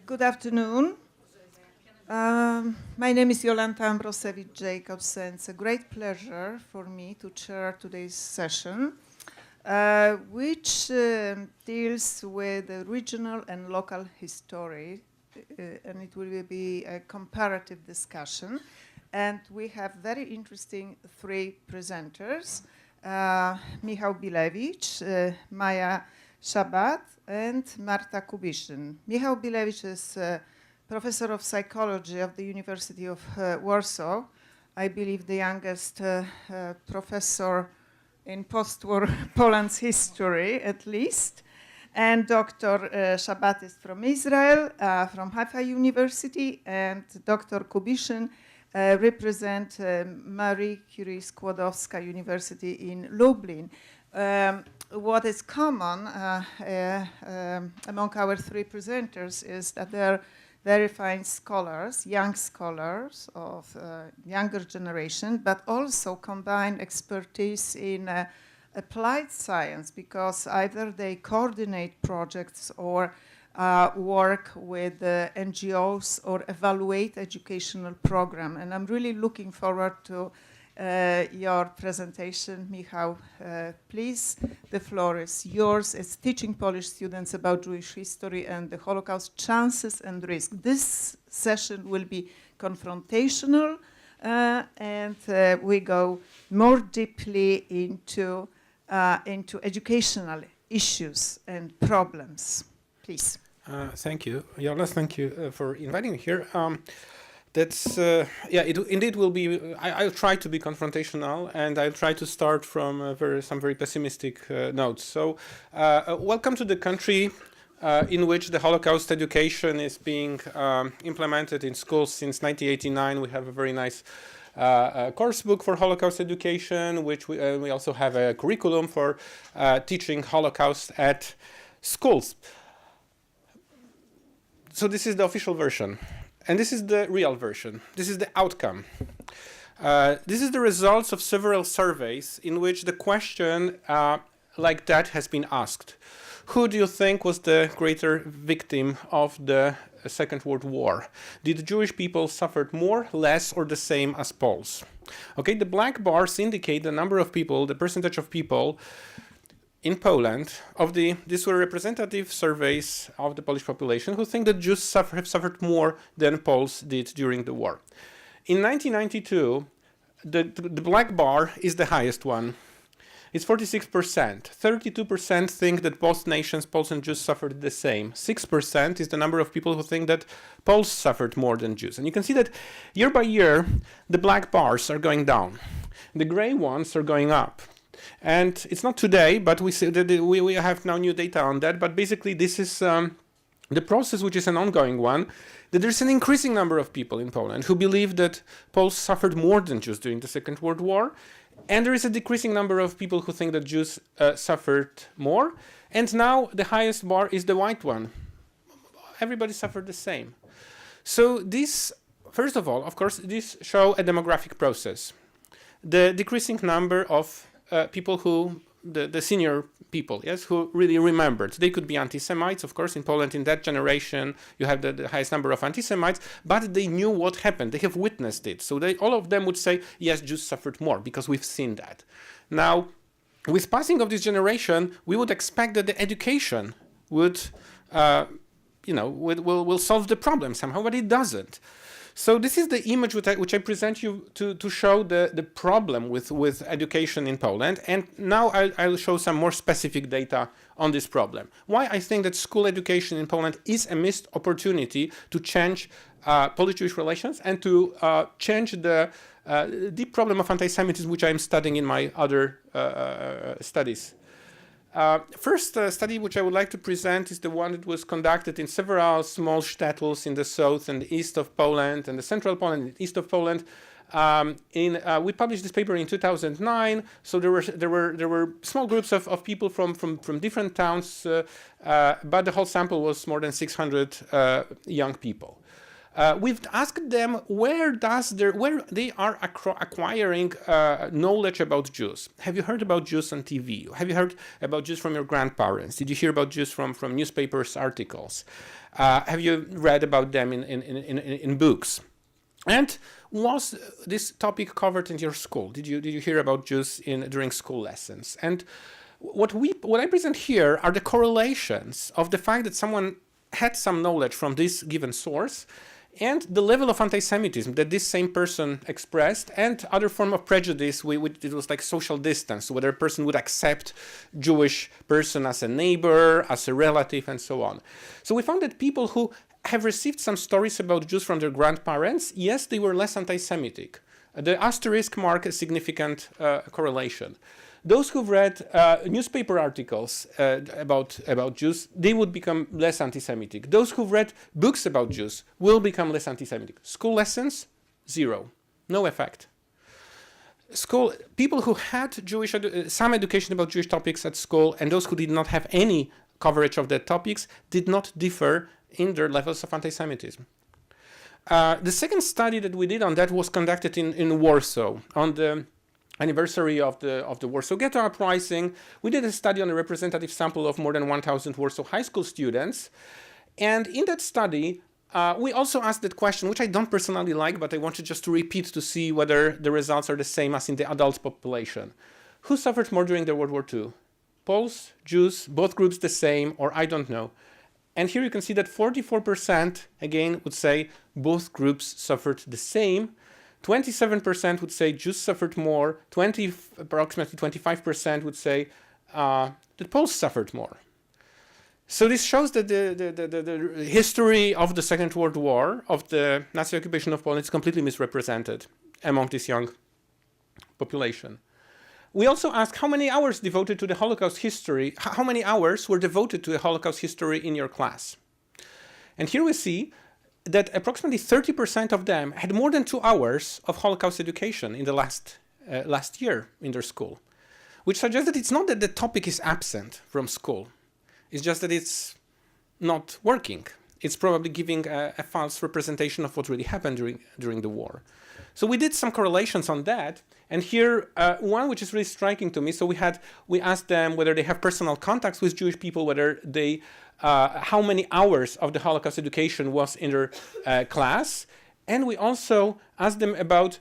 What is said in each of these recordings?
Good afternoon. My name is Jolanta Ambrosewicz-Jacobs, and it's a great pleasure for me to chair today's session, which deals with regional and local history, and it will be a comparative discussion. And we have very interesting three presenters, Michał Bilewicz, Maja Szabat, and Marta Kubiszyn. Michał Bilewicz is professor of psychology of the University of Warsaw, I believe the youngest professor in post-war Poland's history, at least. And Dr. Szabat is from Israel, from Haifa University, and Dr. Kubiszyn represent Marie Curie Skłodowska University in Lublin. What is common among our three presenters is that they're very fine scholars, young scholars of younger generation, but also combine expertise in applied science, because either they coordinate projects or work with NGOs or evaluate educational program. And I'm really looking forward to your presentation, Michał. Please, the floor is yours. It's teaching Polish students about Jewish history and the Holocaust, chances and risks. This session will be confrontational, and we go more deeply into educational issues and problems. Please. Thank you, Jolas. Thank you for inviting me here. That's it indeed will be. I'll try to be confrontational, and I'll try to start from some very pessimistic notes. So, welcome to the country in which the Holocaust education is being implemented in schools since 1989. We have a very nice course book for Holocaust education, which we also have a curriculum for teaching Holocaust at schools. So this is the official version. And this is the real version. This is the outcome. This is the results of several surveys in which the question like that has been asked. Who do you think was the greater victim of the Second World War? Did Jewish people suffer more, less, or the same as Poles? Okay, the black bars indicate the number of people, the percentage of people in Poland, these were representative surveys of the Polish population who think that Jews have suffered more than Poles did during the war. In 1992, the black bar is the highest one. It's 46%. 32% think that both nations, Poles and Jews, suffered the same. 6% is the number of people who think that Poles suffered more than Jews. And you can see that year by year, the black bars are going down. The gray ones are going up. And it's not today, but we see that we have now new data on that. But basically, this is the process, which is an ongoing one, that there's an increasing number of people in Poland who believe that Poles suffered more than Jews during the Second World War. And there is a decreasing number of people who think that Jews suffered more. And now the highest bar is the white one. Everybody suffered the same. So this, first of all, of course, this shows a demographic process. The decreasing number of people who, the senior people, yes, who really remembered. They could be anti-Semites, of course. In Poland, in that generation, you have the highest number of anti-Semites, but they knew what happened. They have witnessed it. So all of them would say, yes, Jews suffered more, because we've seen that. Now, with passing of this generation, we would expect that the education would, will solve the problem somehow, but it doesn't. So this is the image which I present you to show the problem with education in Poland. And now I'll show some more specific data on this problem. Why I think that school education in Poland is a missed opportunity to change Polish-Jewish relations and to change the deep problem of anti-Semitism, which I'm studying in my other studies. First study which I would like to present is the one that was conducted in several small shtetls in the south and the east of Poland and the central Poland and the east of Poland. We published this paper in 2009. So there were small groups of people from different towns, but the whole sample was more than 600 young people. We've asked them where they are acquiring knowledge about Jews. Have you heard about Jews on TV? Have you heard about Jews from your grandparents? Did you hear about Jews from newspapers, articles? Have you read about them in books? And was this topic covered in your school? Did you hear about Jews during school lessons? And what I present here are the correlations of the fact that someone had some knowledge from this given source and the level of anti-Semitism that this same person expressed, and other form of prejudice. It was like social distance, whether a person would accept Jewish person as a neighbor, as a relative, and so on. So we found that people who have received some stories about Jews from their grandparents, yes, they were less anti-Semitic. The asterisk mark a significant correlation. Those who've read newspaper articles about Jews, they would become less anti-Semitic. Those who've read books about Jews will become less anti-Semitic. School lessons, zero, no effect. People who had some education about Jewish topics at school and those who did not have any coverage of the topics did not differ in their levels of anti-Semitism. The second study that we did on that was conducted in Warsaw on the anniversary of the Warsaw Ghetto Uprising. We did a study on a representative sample of more than 1,000 Warsaw high school students. And in that study, we also asked that question, which I don't personally like, but I wanted just to repeat to see whether the results are the same as in the adult population. Who suffered more during the World War II? Poles, Jews, both groups the same, or I don't know. And here you can see that 44% again would say both groups suffered the same. 27% would say Jews suffered more. Approximately 25% would say that Poles suffered more. So this shows that the history of the Second World War, of the Nazi occupation of Poland, is completely misrepresented among this young population. We also asked how many hours devoted to the Holocaust history, how many hours were devoted to the Holocaust history in your class. And here we see that approximately 30% of them had more than 2 hours of Holocaust education in the last year in their school, which suggests that it's not that the topic is absent from school. It's just that it's not working. It's probably giving a false representation of what really happened during the war. So we did some correlations on that. And here, one which is really striking to me. So we asked them whether they have personal contacts with Jewish people, whether they, how many hours of the Holocaust education was in their class. And we also asked them about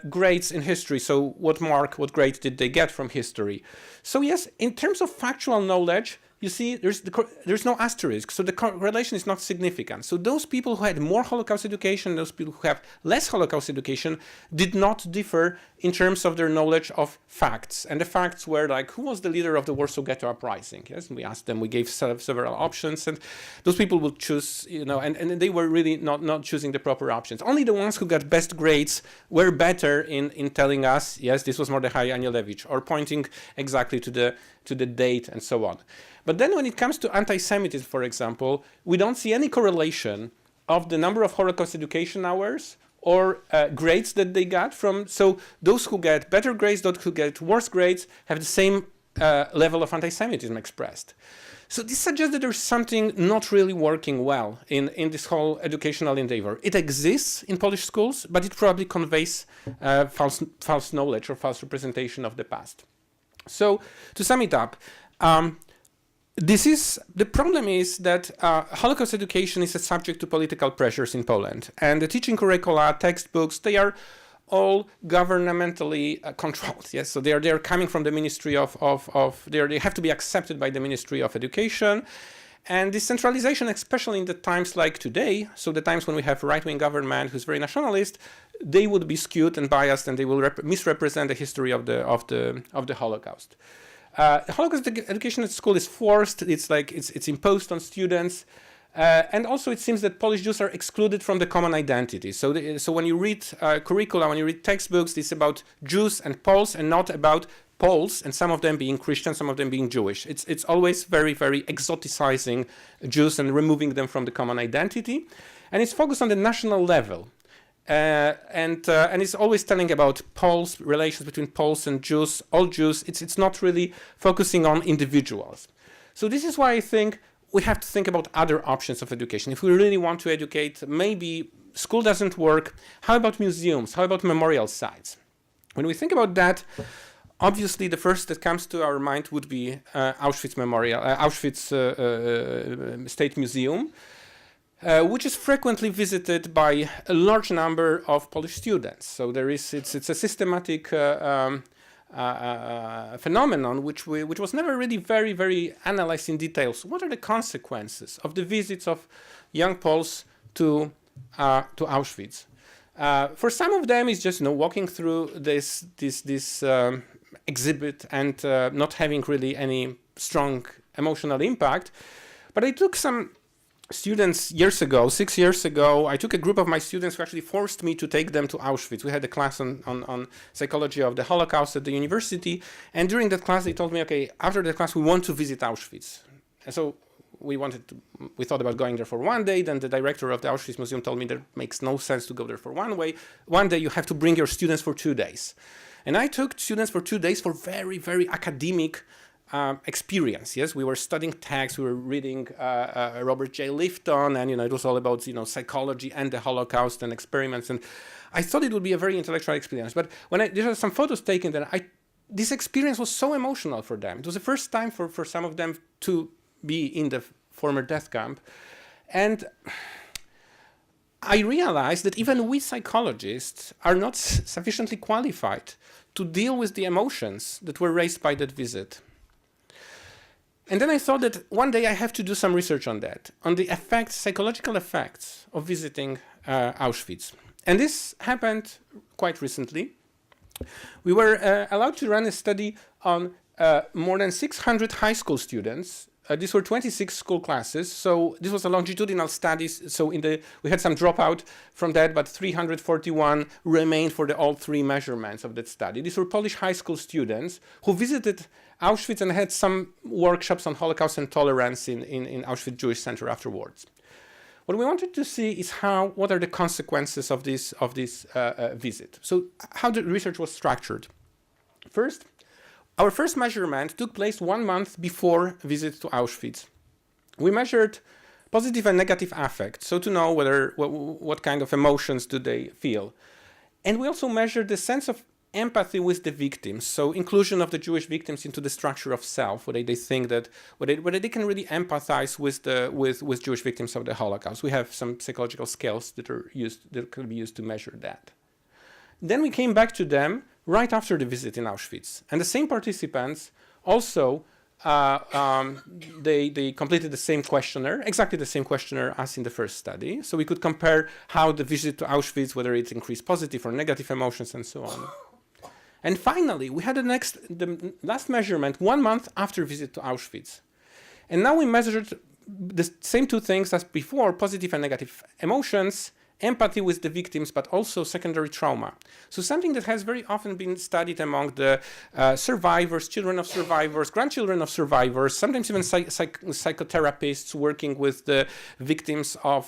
grades in history. So what grade did they get from history? So yes, in terms of factual knowledge, you see, there's no asterisk, so the correlation is not significant. So those people who had more Holocaust education, those people who have less Holocaust education, did not differ in terms of their knowledge of facts. And the facts were like, who was the leader of the Warsaw Ghetto Uprising? Yes, and we asked them, we gave several options, and those people would choose, and they were really not choosing the proper options. Only the ones who got best grades were better in telling us, yes, this was Mordechai Anielewicz, or pointing exactly to the date and so on. But then when it comes to anti-Semitism, for example, we don't see any correlation of the number of Holocaust education hours or grades that they got from. So those who get better grades, those who get worse grades, have the same level of anti-Semitism expressed. So this suggests that there's something not really working well in this whole educational endeavor. It exists in Polish schools, but it probably conveys false knowledge or false representation of the past. So to sum it up, the problem is that Holocaust education is a subject to political pressures in Poland, and the teaching curricula, textbooks, they are all governmentally controlled. Yes, so they are coming from the Ministry they have to be accepted by the Ministry of Education, and this centralization, especially in the times like today, so the times when we have right-wing government who's very nationalist, they would be skewed and biased, and they will misrepresent the history of the Holocaust. Holocaust education at school is forced. It's imposed on students, and also it seems that Polish Jews are excluded from the common identity. So when you read curricula, when you read textbooks, it's about Jews and Poles, and not about Poles and some of them being Christian, some of them being Jewish. It's always very, very exoticizing Jews and removing them from the common identity, and it's focused on the national level. And it's always telling about Poles, relations between Poles and Jews, all Jews. It's not really focusing on individuals. So this is why I think we have to think about other options of education. If we really want to educate maybe school doesn't work. How about museums? How about memorial sites? When we think about that, obviously the first that comes to our mind would be Auschwitz Memorial, Auschwitz State Museum, which is frequently visited by a large number of Polish students. So it's a systematic phenomenon which was never really very analyzed in details. What are the consequences of the visits of young Poles to Auschwitz? For some of them, it's just walking through this exhibit and not having really any strong emotional impact. But I took some students 6 years ago. I took a group of my students who actually forced me to take them to Auschwitz. We had a class on psychology of the Holocaust at the university, and during that class they told me, okay, after the class we want to visit Auschwitz. And so we thought about going there for one day. Then the director of the Auschwitz Museum told me that makes no sense to go there for one day. You have to bring your students for 2 days. And I took students for 2 days for very academic experience. Yes, we were studying texts, we were reading Robert J. Lifton, and it was all about psychology and the Holocaust and experiments. And I thought it would be a very intellectual experience. But when there were some photos taken, then this experience was so emotional for them. It was the first time for some of them to be in the former death camp, and I realized that even we psychologists are not sufficiently qualified to deal with the emotions that were raised by that visit. And then I thought that one day I have to do some research on that, on the psychological effects of visiting Auschwitz. And this happened quite recently. We were allowed to run a study on more than 600 high school students. These were 26 school classes, so this was a longitudinal study. So we had some dropout from that, but 341 remained for all 3 measurements of that study. These were Polish high school students who visited Auschwitz and had some workshops on Holocaust and tolerance in Auschwitz Jewish Center afterwards. What we wanted to see is what are the consequences of this visit. So how the research was structured. First, our first measurement took place 1 month before visit to Auschwitz. We measured positive and negative affect, so to know what kind of emotions do they feel. And we also measured the sense of empathy with the victims, so inclusion of the Jewish victims into the structure of self, whether they think that whether they can really empathize with Jewish victims of the Holocaust. We have some psychological scales that can be used to measure that. Then we came back to them right after the visit in Auschwitz, and the same participants also they completed the same questionnaire, exactly the same questionnaire as in the first study. So we could compare how the visit to Auschwitz, whether it increased positive or negative emotions, and so on. And finally, we had the last measurement 1 month after visit to Auschwitz. And now we measured the same 2 things as before, positive and negative emotions, empathy with the victims, but also secondary trauma. So something that has very often been studied among the survivors, children of survivors, grandchildren of survivors, sometimes even psychotherapists working with the victims of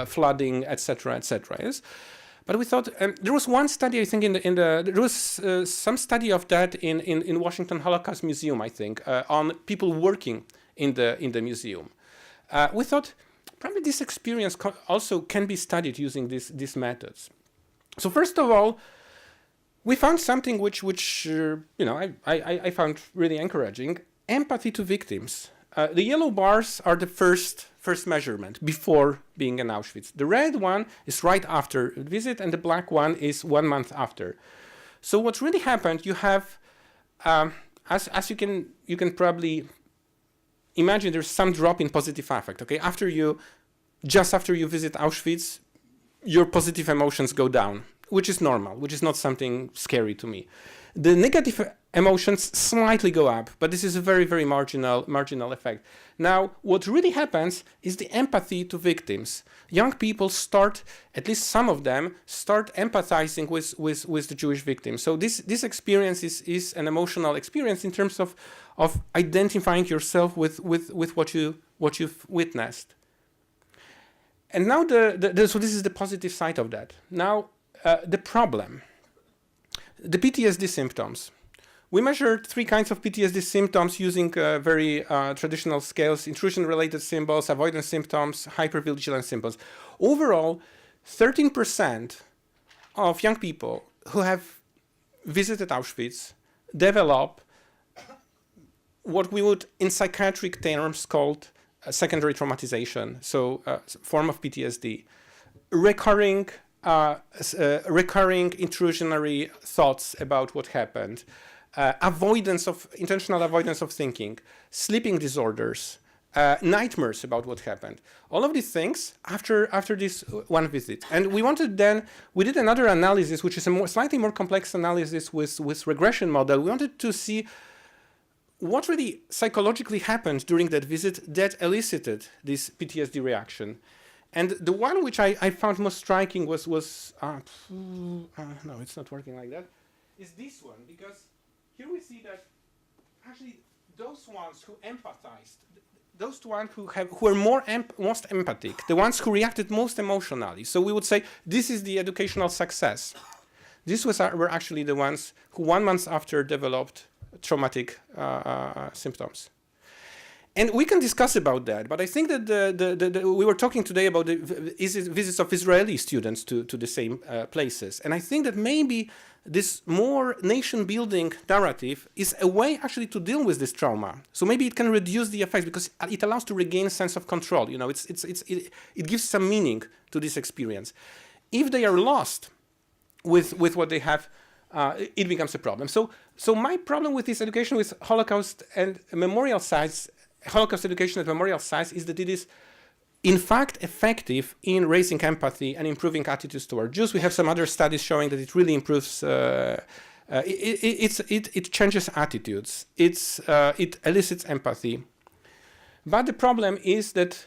flooding, etc., etc. Yes? But we thought there was one study, I think, there was some study of that in Washington Holocaust Museum, I think, on people working in the museum. We thought probably this experience also can be studied using these methods. So first of all, we found something which I found really encouraging: empathy to victims. The yellow bars are the first measurement before being in Auschwitz. The red one is right after the visit, and the black one is 1 month after. So what really happened? You have, as you can probably imagine, there's some drop in positive affect. Okay, just after you visit Auschwitz, your positive emotions go down, which is normal, which is not something scary to me. The negative emotions slightly go up, but this is a very marginal effect. Now, what really happens is the empathy to victims. Young people start, at least some of them, start empathizing with the Jewish victims. So this experience is an emotional experience in terms of identifying yourself with what you've witnessed. And now so this is the positive side of that. Now the problem, the PTSD symptoms. We measured 3 kinds of PTSD symptoms using very traditional scales: intrusion-related symbols, avoidance symptoms, hypervigilance symptoms. Overall, 13% of young people who have visited Auschwitz develop what we would in psychiatric terms called secondary traumatization, so form of PTSD, recurring intrusionary thoughts about what happened, intentional avoidance of thinking, sleeping disorders, nightmares about what happened. All of these things after this one visit. And we did another analysis, which is a slightly more complex analysis with regression model. We wanted to see what really psychologically happened during that visit that elicited this PTSD reaction. And the one which I found most striking was no, it's not working like that, is this one, because here we see that actually those ones who empathized, those ones who were most empathic, the ones who reacted most emotionally. So we would say this is the educational success. These were actually the ones who 1 month after developed traumatic symptoms. And we can discuss about that, but I think that we were talking today about the visits of Israeli students to the same places. And I think that maybe this more nation-building narrative is a way actually to deal with this trauma. So maybe it can reduce the effects because it allows to regain a sense of control. You know, it gives some meaning to this experience. If they are lost with what they have, it becomes a problem. So my problem with this education with Holocaust and memorial sites, Holocaust education at memorial sites, is that it is in fact effective in raising empathy and improving attitudes toward Jews. We have some other studies showing that it really improves, it changes attitudes, it elicits empathy. But the problem is that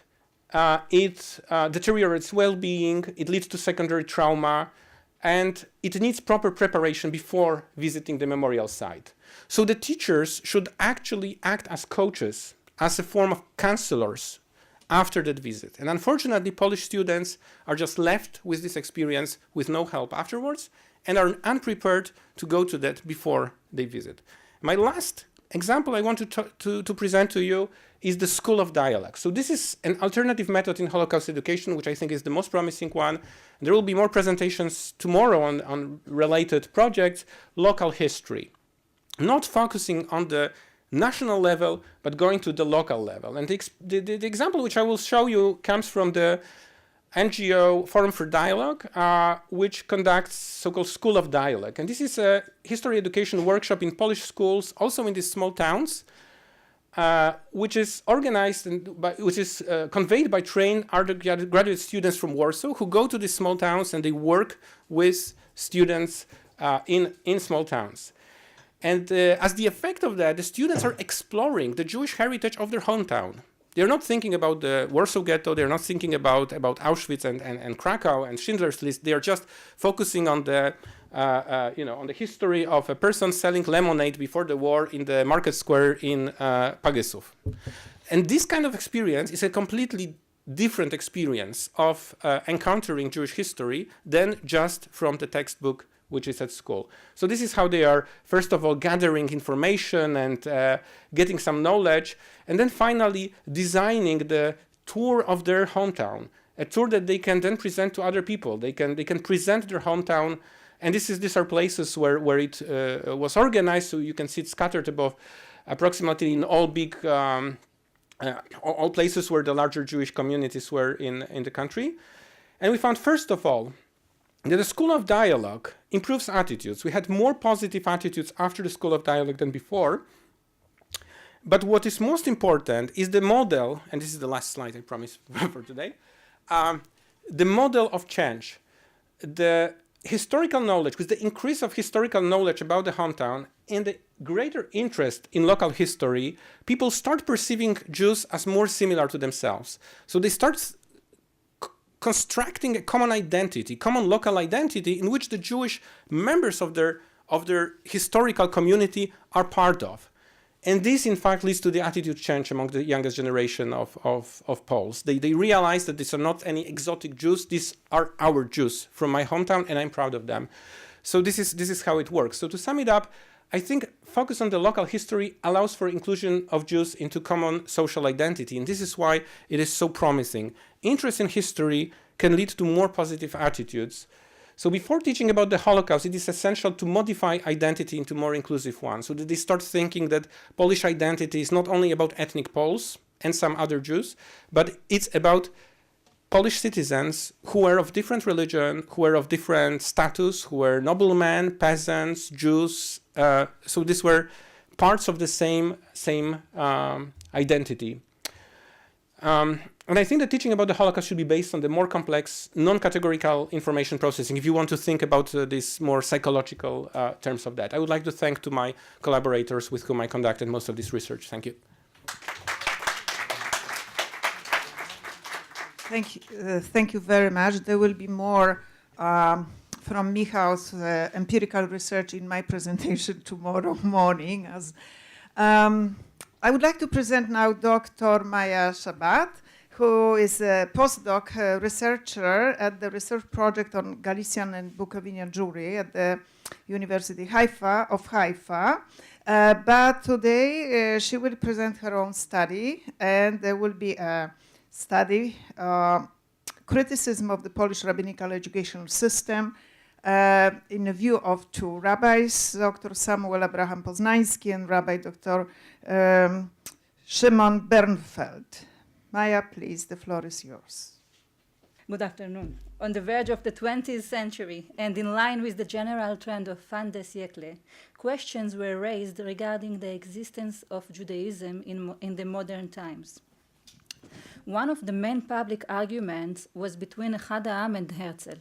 it deteriorates well-being, it leads to secondary trauma, and it needs proper preparation before visiting the memorial site. So the teachers should actually act as coaches, as a form of counselors after that visit. And unfortunately, Polish students are just left with this experience with no help afterwards and are unprepared to go to that before they visit. My last example I want to present to you is the School of Dialogue. So this is an alternative method in Holocaust education, which I think is the most promising one. There will be more presentations tomorrow on related projects, local history, not focusing on the national level, but going to the local level. And the example which I will show you comes from the NGO Forum for Dialogue, which conducts so-called School of Dialogue. And this is a history education workshop in Polish schools, also in these small towns, which is organized which is conveyed by trained undergraduate students from Warsaw who go to these small towns and they work with students in small towns. And as the effect of that, the students are exploring the Jewish heritage of their hometown. They're not thinking about the Warsaw Ghetto. They're not thinking about Auschwitz and Krakow and Schindler's List. They are just focusing on the on the history of a person selling lemonade before the war in the market square in Pagesów. And this kind of experience is a completely different experience of encountering Jewish history than just from the textbook which is at school. So this is how they are, first of all, gathering information and getting some knowledge, and then finally designing the tour of their hometown, a tour that they can then present to other people. They can present their hometown, and these are places where it was organized, so you can see it scattered above approximately in all big, all places where the larger Jewish communities were in the country. And we found, first of all, that the School of Dialogue improves attitudes. We had more positive attitudes after the School of Dialogue than before. But what is most important is the model, and this is the last slide I promise for today, the model of change. The historical knowledge, with the increase of historical knowledge about the hometown and the greater interest in local history, people start perceiving Jews as more similar to themselves. So they start constructing a common identity, common local identity, in which the Jewish members of their historical community are part of. And this, in fact, leads to the attitude change among the youngest generation of Poles. They realize that these are not any exotic Jews, these are our Jews from my hometown, and I'm proud of them. So this is how it works. So to sum it up, I think focus on the local history allows for inclusion of Jews into common social identity, and this is why it is so promising. Interest in history can lead to more positive attitudes. So before teaching about the Holocaust, it is essential to modify identity into more inclusive one, so that they start thinking that Polish identity is not only about ethnic Poles and some other Jews, but it's about Polish citizens who were of different religion, who were of different status, who were noblemen, peasants, Jews. So these were parts of the same identity. And I think that teaching about the Holocaust should be based on the more complex, non-categorical information processing, if you want to think about these more psychological terms of that. I would like to thank to my collaborators with whom I conducted most of this research. Thank you. Thank you very much. There will be more from Michał's empirical research in my presentation tomorrow morning. I would like to present now Dr. Maya Shabat, who is a postdoc researcher at the research project on Galician and Bukovinian Jewry at the University of Haifa. But today she will present her own study, and there will be a study, criticism of the Polish rabbinical educational system in the view of two rabbis, Dr. Samuel Abraham Poznański and Rabbi Dr. Szymon Bernfeld. Maya, please, the floor is yours. Good afternoon. On the verge of the 20th century, and in line with the general trend of fin de siècle, questions were raised regarding the existence of Judaism in the modern times. One of the main public arguments was between Echad Ha'am and Herzl.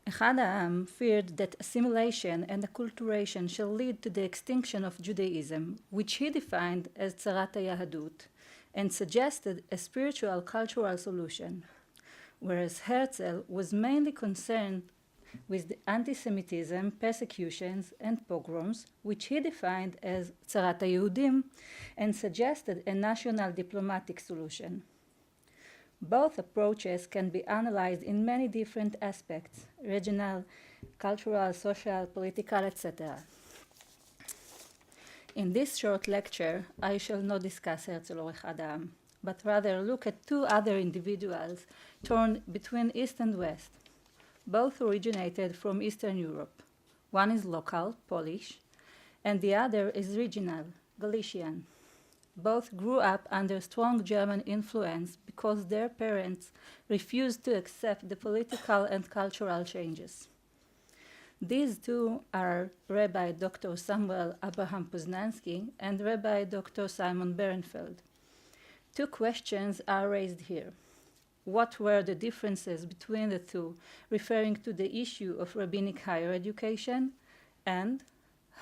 Echad Ha'am feared that assimilation and acculturation shall lead to the extinction of Judaism, which he defined as Tzarat HaYahadut, and suggested a spiritual cultural solution, whereas Herzl was mainly concerned with the anti-Semitism, persecutions, and pogroms, which he defined as Tzarat HaYehudim, and suggested a national diplomatic solution. Both approaches can be analyzed in many different aspects: regional, cultural, social, political, etc. In this short lecture, I shall not discuss Herzl or Echad Ha'am, but rather look at two other individuals torn between East and West. Both originated from Eastern Europe. One is local, Polish, and the other is regional, Galician. Both grew up under strong German influence because their parents refused to accept the political and cultural changes. These two are Rabbi Dr. Samuel Abraham Poznański and Rabbi Dr. Simon Bernfeld. Two questions are raised here. What were the differences between the two, referring to the issue of rabbinic higher education, and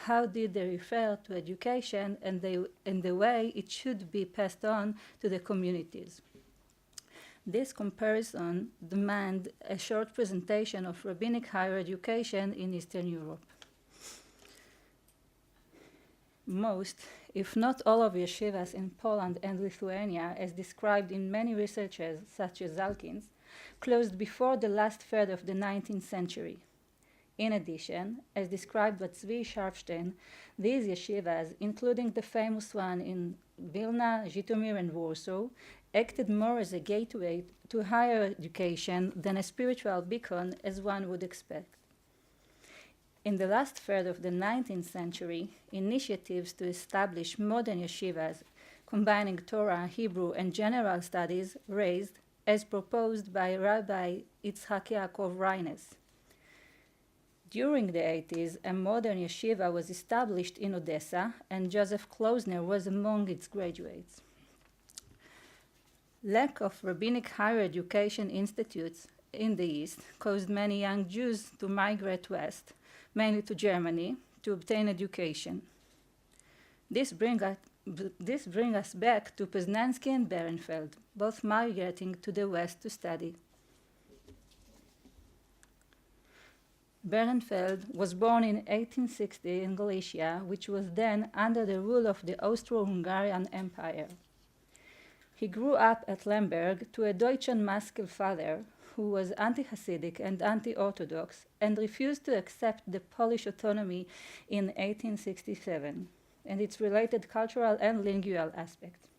how did they refer to education and the way it should be passed on to the communities? This comparison demands a short presentation of rabbinic higher education in Eastern Europe. Most, if not all, of yeshivas in Poland and Lithuania, as described in many researches such as Zalkin's, closed before the last third of the 19th century. In addition, as described by Tzvi Sharfstein, these yeshivas, including the famous one in Vilna, Zhytomyr, and Warsaw, acted more as a gateway to higher education than a spiritual beacon, as one would expect. In the last third of the 19th century, initiatives to establish modern yeshivas, combining Torah, Hebrew, and general studies, raised, as proposed by Rabbi Yitzhak Yaakov Reines. During the 80s, a modern yeshiva was established in Odessa, and Joseph Klausner was among its graduates. Lack of rabbinic higher education institutes in the East caused many young Jews to migrate west, mainly to Germany, to obtain education. This brings us back to Poznański and Bernfeld, both migrating to the West to study. Bernfeld was born in 1860 in Galicia, which was then under the rule of the Austro-Hungarian Empire. He grew up at Lemberg to a Deutschen Maskell father who was anti-Hasidic and anti-Orthodox and refused to accept the Polish autonomy in 1867 and its related cultural and lingual aspects.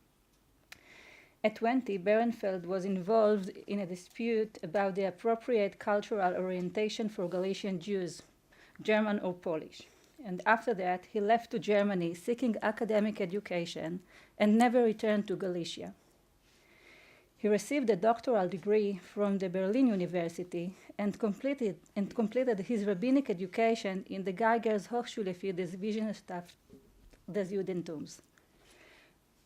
At 20, Berenfeld was involved in a dispute about the appropriate cultural orientation for Galician Jews, German or Polish. And after that, he left to Germany seeking academic education and never returned to Galicia. He received a doctoral degree from the Berlin University and completed his rabbinic education in the Geigers Hochschule für das Wissenschaft des Judentums.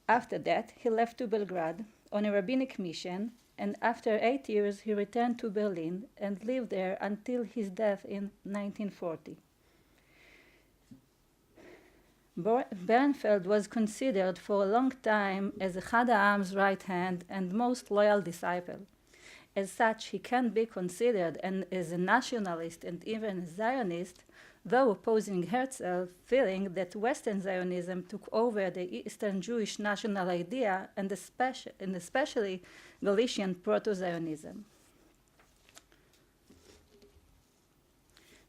After that, he left to Belgrade on a rabbinic mission, and after 8 years, he returned to Berlin and lived there until his death in 1940. Berenfeld was considered for a long time as Echad Ha'am's right hand and most loyal disciple. As such, he can be considered as a nationalist and even a Zionist, though opposing Herzl, feeling that Western Zionism took over the Eastern Jewish national idea and especially Galician Proto-Zionism.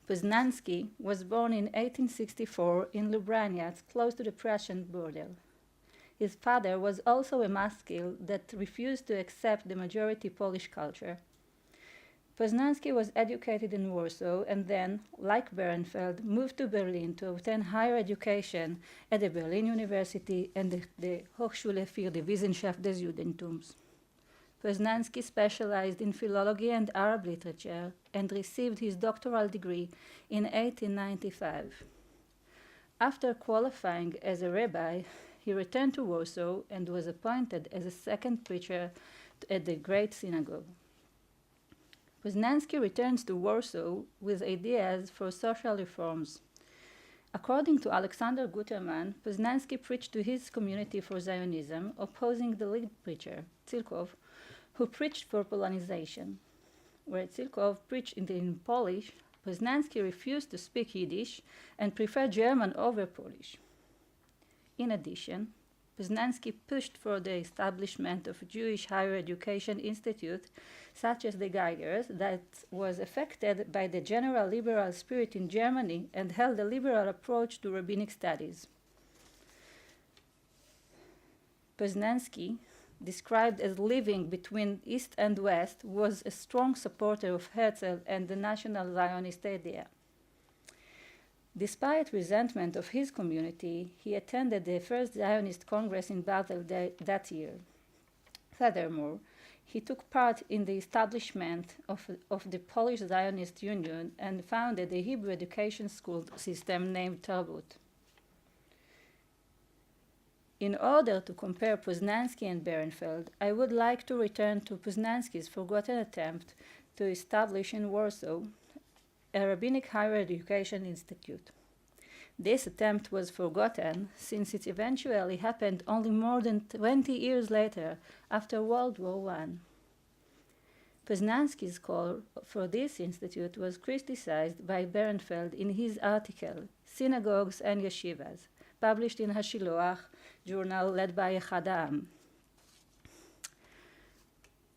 Poznański was born in 1864 in Lubraniec, close to the Prussian border. His father was also a maskil that refused to accept the majority Polish culture. Poznański was educated in Warsaw and then, like Berenfeld, moved to Berlin to obtain higher education at the Berlin University and the Hochschule für die Wissenschaft des Judentums. Poznański specialized in philology and Arab literature and received his doctoral degree in 1895. After qualifying as a rabbi, he returned to Warsaw and was appointed as a second preacher at the Great Synagogue. Poznański returns to Warsaw with ideas for social reforms. According to Alexander Guterman, Poznański preached to his community for Zionism, opposing the lead preacher, Zilkov, who preached for Polonization. Where Zilkov preached in Polish, Poznański refused to speak Yiddish and preferred German over Polish. In addition, Poznański pushed for the establishment of a Jewish higher education institute, such as the Geigers, that was affected by the general liberal spirit in Germany and held a liberal approach to rabbinic studies. Poznański, described as living between East and West, was a strong supporter of Herzl and the National Zionist idea. Despite resentment of his community, he attended the first Zionist Congress in Basel that year. Furthermore, he took part in the establishment of the Polish Zionist Union and founded a Hebrew education school system named Tarbut. In order to compare Poznański and Berenfeld, I would like to return to Poznański's forgotten attempt to establish in Warsaw a rabbinic higher education institute. This attempt was forgotten since it eventually happened only more than 20 years later, after World War I. Poznański's call for this institute was criticized by Berenfeld in his article, Synagogues and Yeshivas, published in Hashiloach, journal led by Echad Ha'am.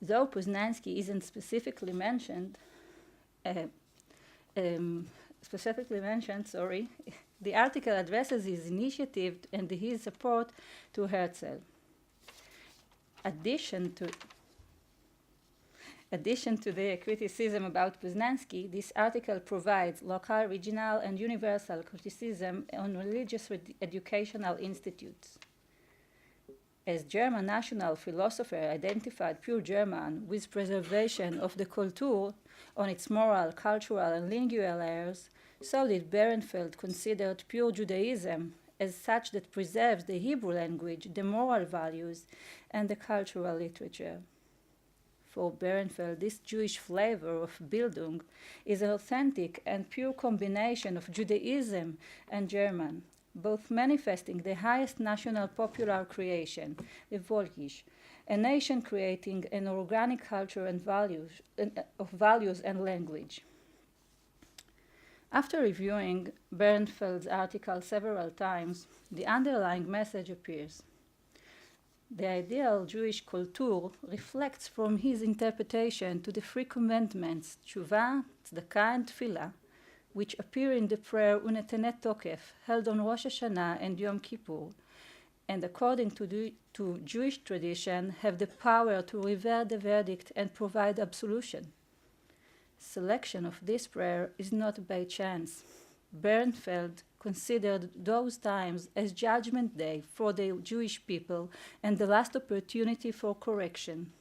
Though Poznański isn't specifically mentioned, the article addresses his initiative and his support to Herzl. Addition to the criticism about Poznański, this article provides local, regional, and universal criticism on religious educational institutes. As German national philosopher identified pure German with preservation of the Kultur on its moral, cultural, and lingual layers, so did Berenfeld consider pure Judaism as such that preserves the Hebrew language, the moral values, and the cultural literature. For Berenfeld, this Jewish flavor of Bildung is an authentic and pure combination of Judaism and German, both manifesting the highest national popular creation, the Volkisch, a nation creating an organic culture and values and language. After reviewing Berenfeld's article several times, the underlying message appears. The ideal Jewish kultur reflects from his interpretation to the three commandments, Tshuva, Tzedakah, and Tefillah, which appear in the prayer Unetenet Tokef, held on Rosh Hashanah and Yom Kippur, and according to Jewish tradition, have the power to revert the verdict and provide absolution. Selection of this prayer is not by chance. Bernfeld considered those times as Judgment Day for the Jewish people and the last opportunity for correction.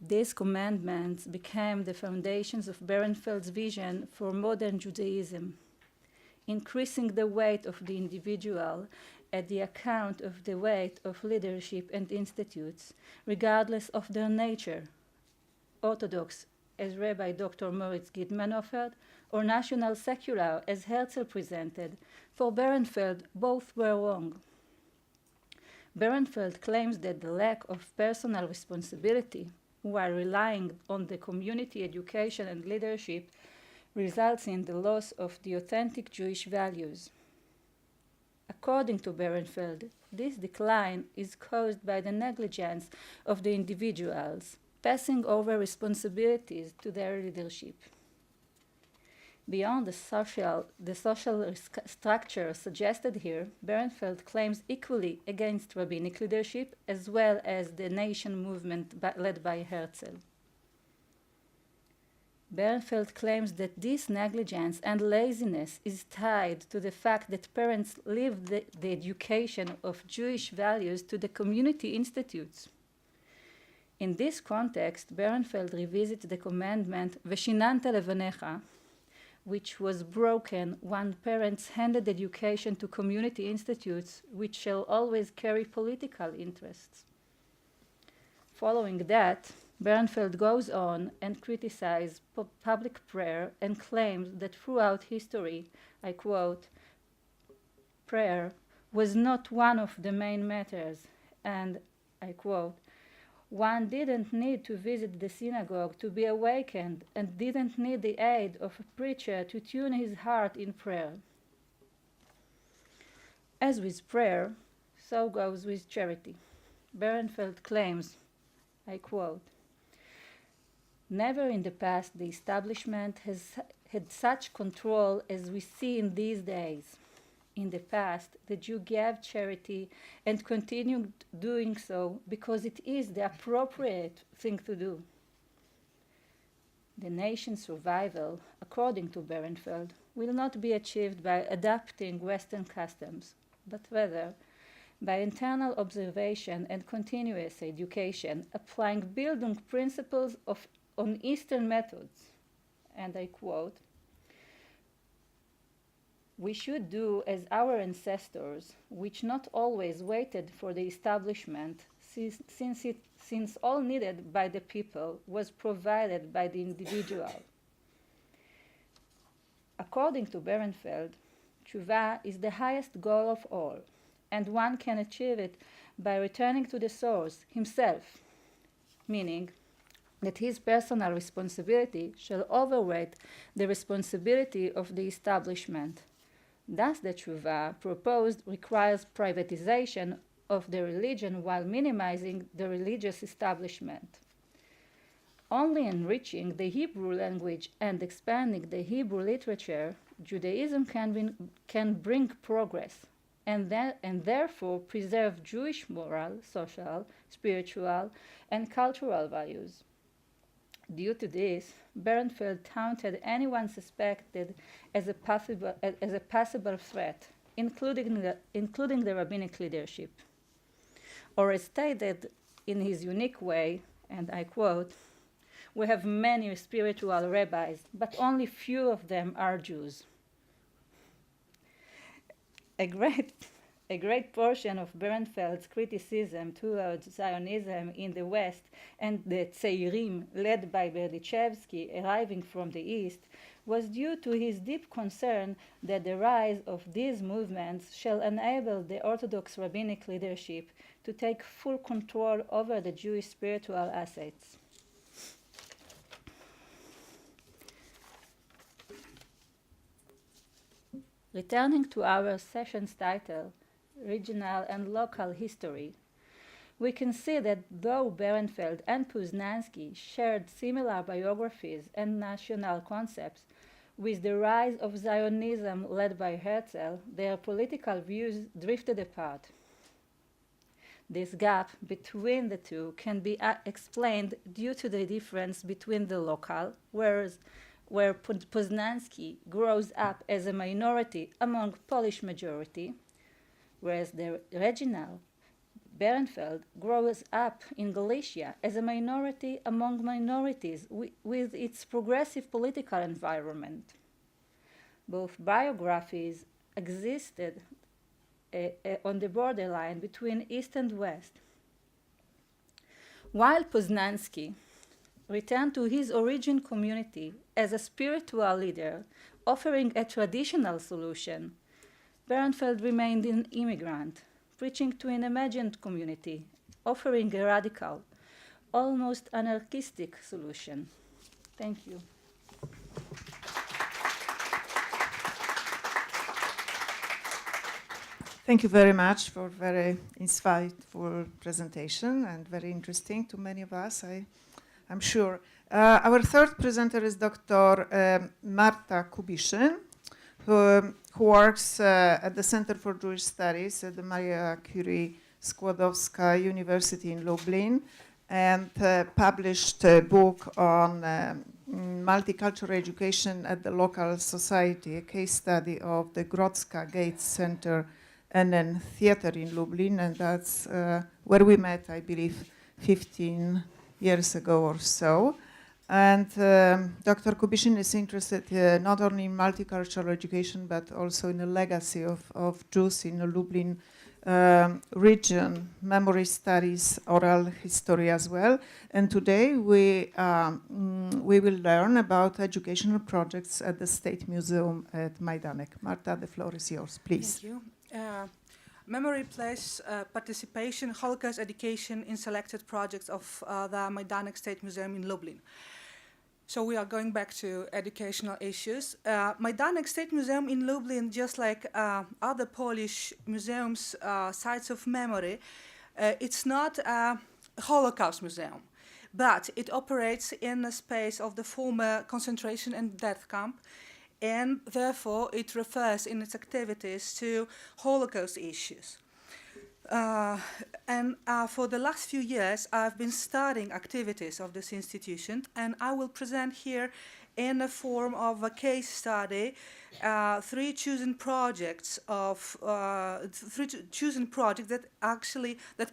These commandments became the foundations of Bernfeld's vision for modern Judaism, increasing the weight of the individual at the account of the weight of leadership and institutes, regardless of their nature, Orthodox, as Rabbi Dr. Moritz Gidman offered, or national secular, as Herzl presented. For Bernfeld, both were wrong. Bernfeld claims that the lack of personal responsibility, while relying on the community education and leadership, results in the loss of the authentic Jewish values. According to Bernfeld, this decline is caused by the negligence of the individuals, passing over responsibilities to their leadership. Beyond the social structure suggested here, Bernfeld claims equally against rabbinic leadership as well as the nation movement led by Herzl. Bernfeld claims that this negligence and laziness is tied to the fact that parents leave the education of Jewish values to the community institutes. In this context, Bernfeld revisits the commandment "Veshinanta levanecha," which was broken when parents handed education to community institutes, which shall always carry political interests. Following that, Bernfeld goes on and criticizes public prayer and claims that throughout history, I quote, prayer was not one of the main matters, and, I quote, one didn't need to visit the synagogue to be awakened and didn't need the aid of a preacher to tune his heart in prayer. As with prayer, so goes with charity. Bernfeld claims, I quote, never in the past the establishment has had such control as we see in these days. In the past, the Jew gave charity and continued doing so because it is the appropriate thing to do. The nation's survival, according to Bernfeld, will not be achieved by adapting Western customs, but rather by internal observation and continuous education, applying Bildung principles on Eastern methods. And I quote, we should do as our ancestors, which not always waited for the establishment, since all needed by the people was provided by the individual. According to Bernfeld, tshuva is the highest goal of all, and one can achieve it by returning to the source himself, meaning that his personal responsibility shall overweight the responsibility of the establishment. Thus, the tshuva proposed requires privatization of the religion while minimizing the religious establishment. Only enriching the Hebrew language and expanding the Hebrew literature, Judaism can bring progress and therefore preserve Jewish moral, social, spiritual, and cultural values. Due to this, Bernfeld taunted anyone suspected as a possible threat, including the rabbinic leadership. Or as stated in his unique way, and I quote, we have many spiritual rabbis, but only few of them are Jews. A great portion of Bernfeld's criticism towards Zionism in the West and the Tzeirim, led by Berdichevsky, arriving from the East, was due to his deep concern that the rise of these movements shall enable the Orthodox rabbinic leadership to take full control over the Jewish spiritual assets. Returning to our session's title, Regional and Local History, we can see that though Bernfeld and Poznański shared similar biographies and national concepts, With the rise of Zionism led by Herzl, their political views drifted apart. This gap between the two can be explained due to the difference between the local, where Poznański grows up as a minority among Polish majority, whereas the regional, Bernfeld, grows up in Galicia as a minority among minorities with its progressive political environment. Both biographies existed on the borderline between East and West. While Poznański returned to his origin community as a spiritual leader, offering a traditional solution, Bernfeld remained an immigrant, preaching to an imagined community, offering a radical, almost anarchistic solution. Thank you. Thank you very much for very insightful presentation and very interesting to many of us, I'm sure. Our third presenter is Dr. Marta Kubiszyn, who works at the Center for Jewish Studies at the Maria Curie Skłodowska University in Lublin, and published a book on multicultural education at the local society, a case study of the Grodzka Gates Center and then theater in Lublin, and that's where we met, I believe, 15 years ago or so. And Dr. Kubiszyn is interested not only in multicultural education, but also in the legacy of Jews in the Lublin region, memory studies, oral history as well. And today we will learn about educational projects at the State Museum at Majdanek. Marta, the floor is yours, please. Thank you. Memory Place participation, Holocaust education in selected projects of the Majdanek State Museum in Lublin. So we are going back to educational issues. Majdanek State Museum in Lublin, just like other Polish museums, sites of memory, it's not a Holocaust museum, but it operates in the space of the former concentration and death camp, and therefore it refers in its activities to Holocaust issues. For the last few years, I've been studying activities of this institution, and I will present here in the form of a case study three chosen projects that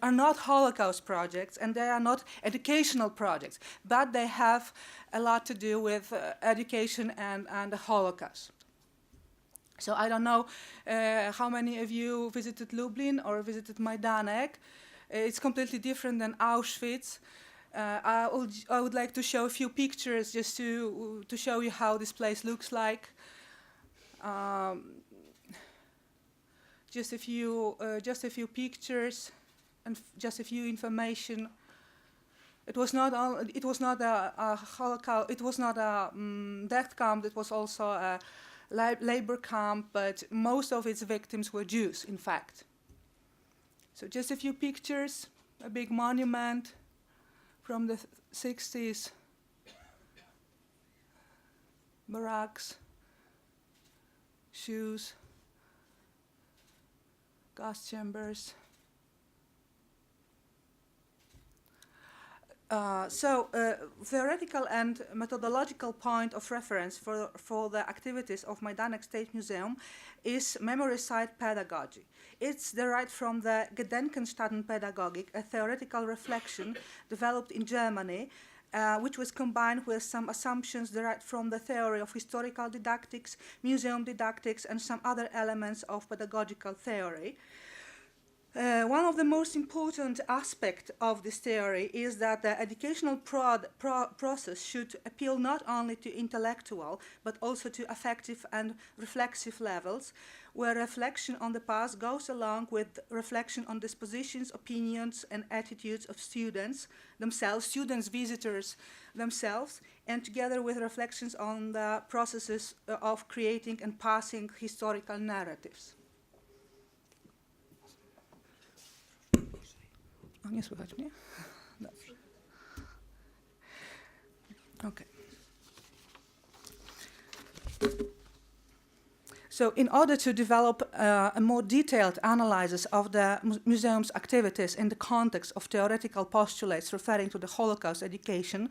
are not Holocaust projects, and they are not educational projects, but they have a lot to do with education and the Holocaust. So I don't know how many of you visited Lublin or visited Majdanek. It's completely different than Auschwitz. I would like to show a few pictures just to show you how this place looks like. Just a few pictures and just a few information. It was not a Holocaust. It was not a death camp. It was also a labor camp, but most of its victims were Jews, in fact. So just a few pictures, a big monument from the 60s, barracks, shoes, gas chambers. Theoretical and methodological point of reference for the activities of Majdanek State Museum is memory site pedagogy. It's derived from the Gedenkenstättenpädagogik, a theoretical reflection developed in Germany, which was combined with some assumptions derived from the theory of historical didactics, museum didactics, and some other elements of pedagogical theory. One of the most important aspects of this theory is that the educational process should appeal not only to intellectual, but also to affective and reflexive levels, where reflection on the past goes along with reflection on dispositions, opinions, and attitudes of students themselves, students, visitors themselves, and together with reflections on the processes of creating and passing historical narratives. O, nie słychać mnie? Dobrze. Okay. So in order to develop a more detailed analysis of the museum's activities in the context of theoretical postulates referring to the Holocaust education,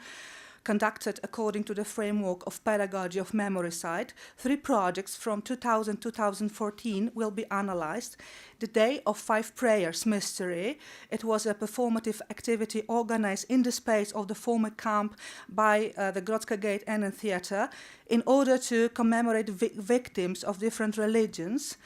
conducted according to the framework of pedagogy of memoricide, 3 projects from 2000-2014 will be analyzed. The Day of 5 Prayers Mystery, it was a performative activity organized in the space of the former camp by the Grodzka Gate Inn Theatre in order to commemorate victims of different religions,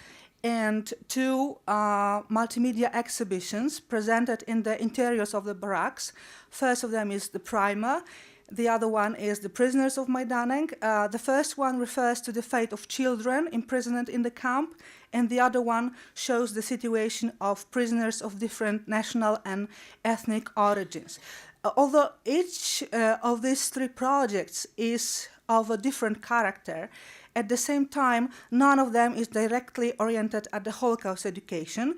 and 2 multimedia exhibitions presented in the interiors of the barracks. First of them is the primer. The other one is the Prisoners of Majdanek. The first one refers to the fate of children imprisoned in the camp, and the other one shows the situation of prisoners of different national and ethnic origins. Although each of these 3 projects is of a different character, at the same time, none of them is directly oriented at the Holocaust education.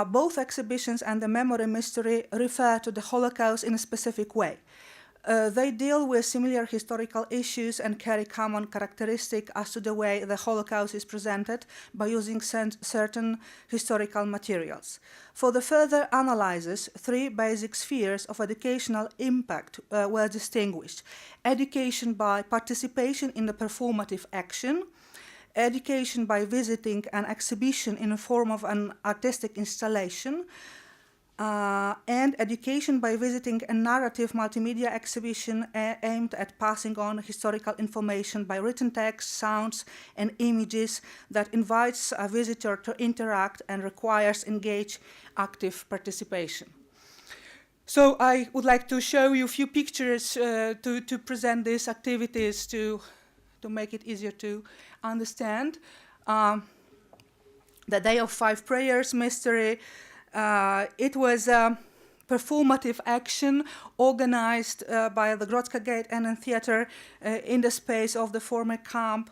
Both exhibitions and the memory mystery refer to the Holocaust in a specific way. They deal with similar historical issues and carry common characteristics as to the way the Holocaust is presented by using certain historical materials. For the further analysis, 3 basic spheres of educational impact were distinguished: education by participation in the performative action, education by visiting an exhibition in the form of an artistic installation, and education by visiting a narrative multimedia exhibition aimed at passing on historical information by written text, sounds, and images that invites a visitor to interact and requires engaged, active participation. So I would like to show you a few pictures to present these activities to make it easier to understand. The Day of 5 Prayers Mystery. It was a performative action organized by the Grodzka Gate Inn Theatre in the space of the former camp.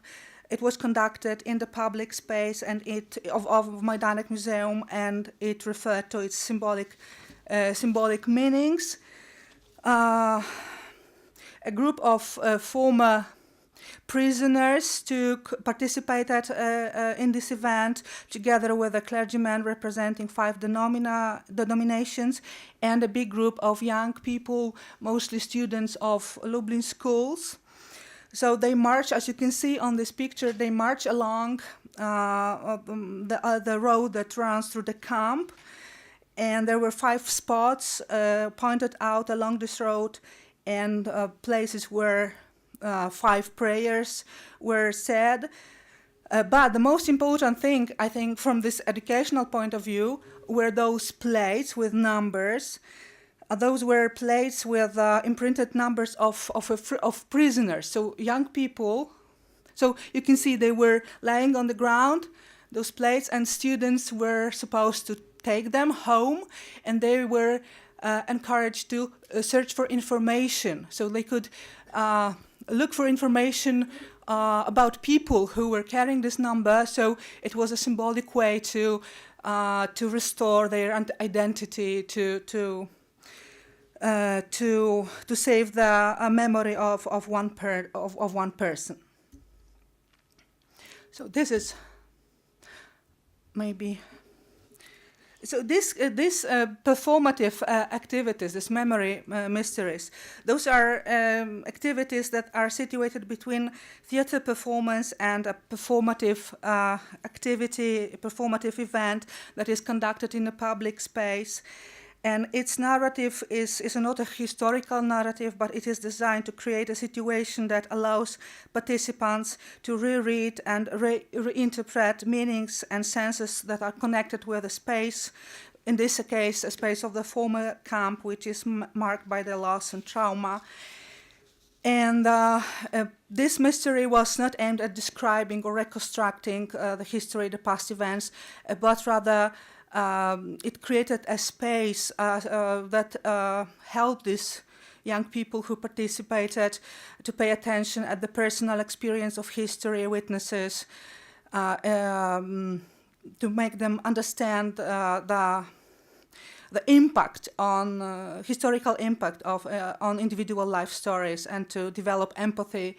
It was conducted in the public space and of Majdanek Museum, and it referred to its symbolic meanings. A group of former prisoners participated in this event together with a clergyman representing 5 denominations and a big group of young people, mostly students of Lublin schools. So they march, as you can see on this picture, they march along the road that runs through the camp, and there were 5 spots pointed out along this road and places where 5 prayers were said. But the most important thing, I think, from this educational point of view, were those plates with numbers. Those were plates with imprinted numbers of prisoners, so young people. So you can see they were laying on the ground, those plates, and students were supposed to take them home, and they were encouraged to search for information. So they could look for information about people who were carrying this number. So it was a symbolic way to restore their identity, to save the memory of one person. So this is maybe. So this performative activities, these memory mysteries, those are activities that are situated between theater performance and a performative activity, a performative event that is conducted in a public space. And its narrative is not a historical narrative, but it is designed to create a situation that allows participants to reread and reinterpret meanings and senses that are connected with a space, in this case, a space of the former camp, which is marked by the loss and trauma. And this mystery was not aimed at describing or reconstructing the history, the past events, but rather it created a space that helped these young people who participated to pay attention at the personal experience of history, witnesses, to make them understand the impact on historical impact of on individual life stories, and to develop empathy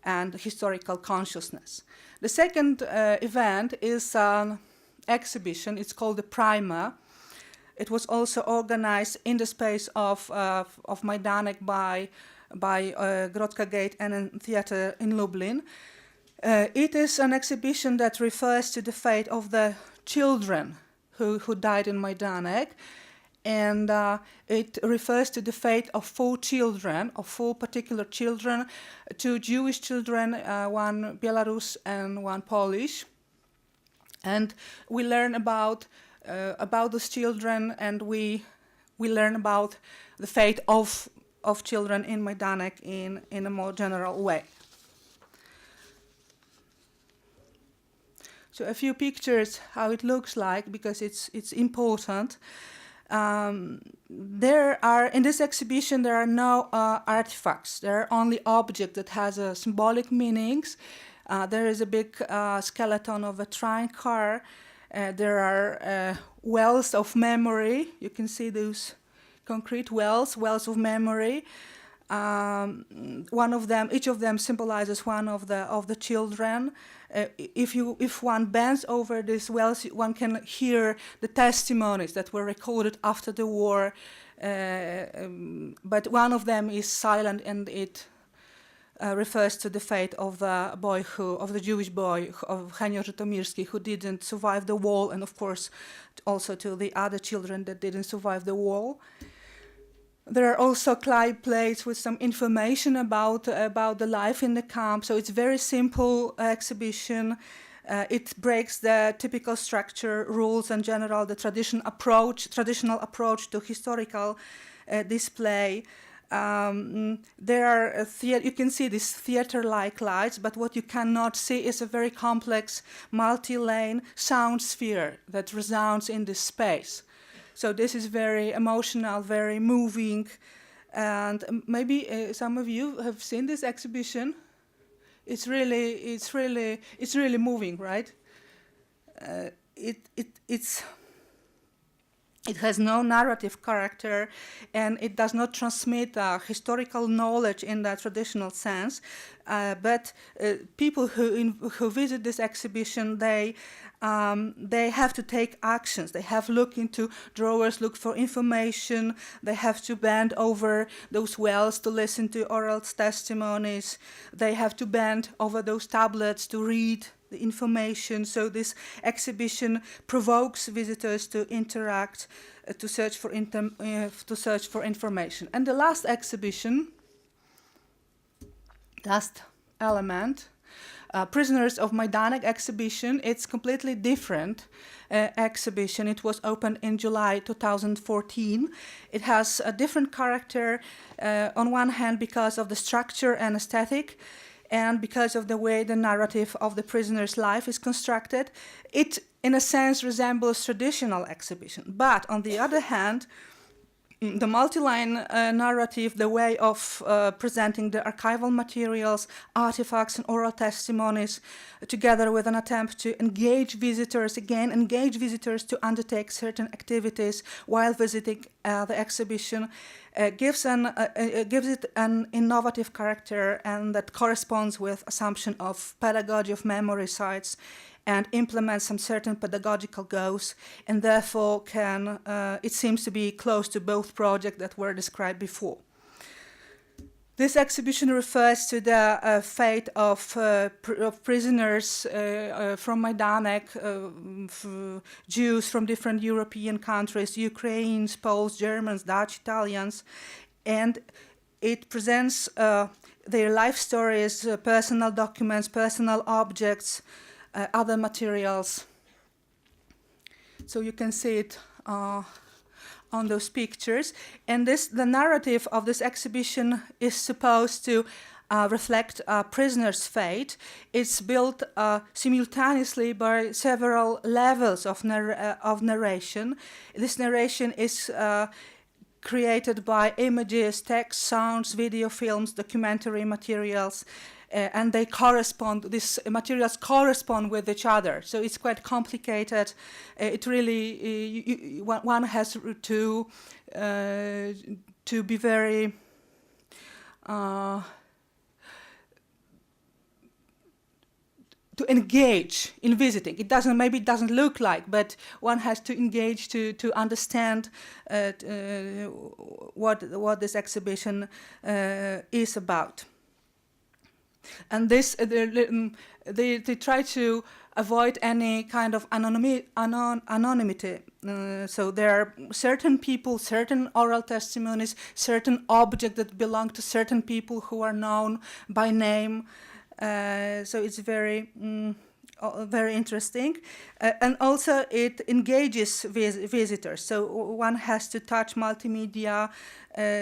and historical consciousness. The second event is an exhibition. It's called the Primer. It was also organized in the space of Majdanek by Grodzka Gate and a theater in Lublin. It is an exhibition that refers to the fate of the children who died in Majdanek, and it refers to the fate of four particular children, two Jewish children, one Belarus and one Polish. And we learn about those children, and we learn about the fate of children in Majdanek in a more general way. So a few pictures how it looks like, because it's important. There are in this exhibition there are no artifacts. There are only objects that has symbolic meanings. There is a big skeleton of a train car. There are wells of memory. You can see those concrete wells of memory. One of them, each of them symbolizes one of the children. If one bends over these wells, one can hear the testimonies that were recorded after the war. But one of them is silent, and it refers to the fate of the Jewish boy, of Henio Żytomierski, who didn't survive the war, and of course also to the other children that didn't survive the war. There are also clay plates with some information about the life in the camp. So it's a very simple exhibition. It breaks the typical structure, rules, and the traditional approach to historical display. There are you can see these theater-like lights, but what you cannot see is a very complex multi-lane sound sphere that resounds in this space. So this is very emotional, very moving, and maybe some of you have seen this exhibition. It's really moving, right? It has no narrative character, and it does not transmit historical knowledge in the traditional sense. But people who visit this exhibition, they have to take actions. They have look into drawers, look for information. They have to bend over those wells to listen to oral testimonies. They have to bend over those tablets to read the information. So this exhibition provokes visitors to interact, to search for information. And the last exhibition, last element, Prisoners of Majdanek exhibition. It's completely different exhibition. It was opened in July 2014. It has a different character on one hand because of the structure and aesthetic, and because of the way the narrative of the prisoner's life is constructed. It, in a sense, resembles traditional exhibition. But on the other hand, the multi-line narrative, the way of presenting the archival materials, artifacts, and oral testimonies, together with an attempt to engage visitors to undertake certain activities while visiting the exhibition, gives it an innovative character, and that corresponds with assumption of pedagogy of memory sites, and implement some certain pedagogical goals, and therefore it seems to be close to both projects that were described before. This exhibition refers to the fate of prisoners from Majdanek, Jews from different European countries, Ukrainians, Poles, Germans, Dutch, Italians, and it presents their life stories, personal documents, personal objects, other materials. So you can see it on those pictures. And the narrative of this exhibition is supposed to reflect a prisoner's fate. It's built simultaneously by several levels of narration. This narration is created by images, text, sounds, video films, documentary materials, and these materials correspond with each other. So it's quite complicated. It really, one has to be very to engage in visiting. Maybe it doesn't look like, but one has to engage to understand what this exhibition is about. And this, they try to avoid any kind of anonymity. So there are certain people, certain oral testimonies, certain objects that belong to certain people who are known by name. So it's very interesting. And also it engages visitors. So one has to touch multimedia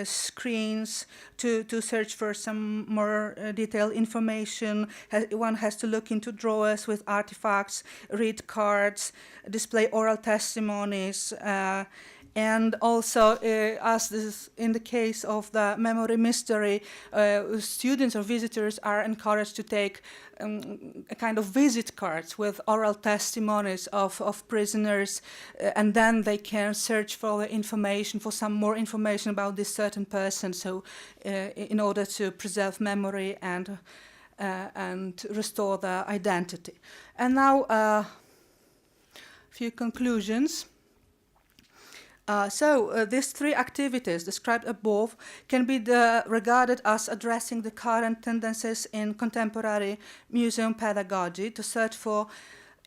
screens to search for some more detailed information. One has to look into drawers with artifacts, read cards, display oral testimonies, and also, as this is in the case of the memory mystery, students or visitors are encouraged to take a kind of visit cards with oral testimonies of prisoners, and then they can search for the information, for some more information about this certain person, so in order to preserve memory and restore the identity. And now, a few conclusions. These three activities described above can be regarded as addressing the current tendencies in contemporary museum pedagogy to search for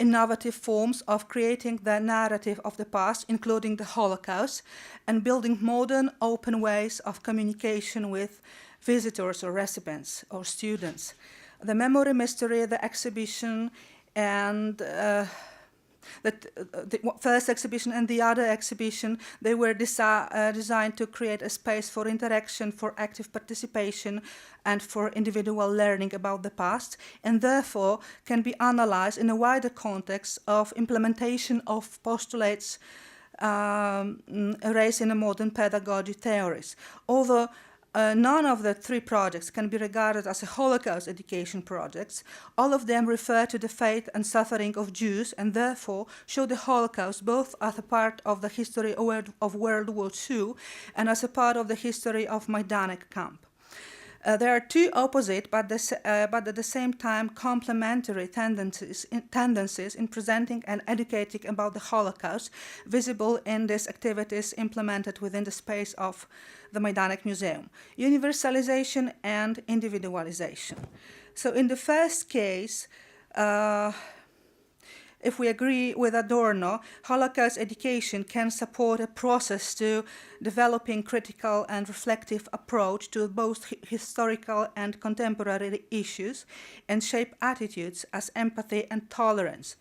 innovative forms of creating the narrative of the past, including the Holocaust, and building modern, open ways of communication with visitors or recipients or students. The memory mystery, the exhibition, and the first exhibition and the other exhibition, they were designed to create a space for interaction, for active participation, and for individual learning about the past, and therefore can be analyzed in a wider context of implementation of postulates raised in a modern pedagogy theories. Although none of the three projects can be regarded as a Holocaust education projects. All of them refer to the fate and suffering of Jews and therefore show the Holocaust both as a part of the history of World War II and as a part of the history of Majdanek camp. There are two opposite but at the same time complementary tendencies in presenting and educating about the Holocaust visible in these activities implemented within the space of the Majdanek Museum: universalization and individualization. So in the first case, if we agree with Adorno, Holocaust education can support a process to developing critical and reflective approach to both historical and contemporary issues and shape attitudes as empathy and tolerance.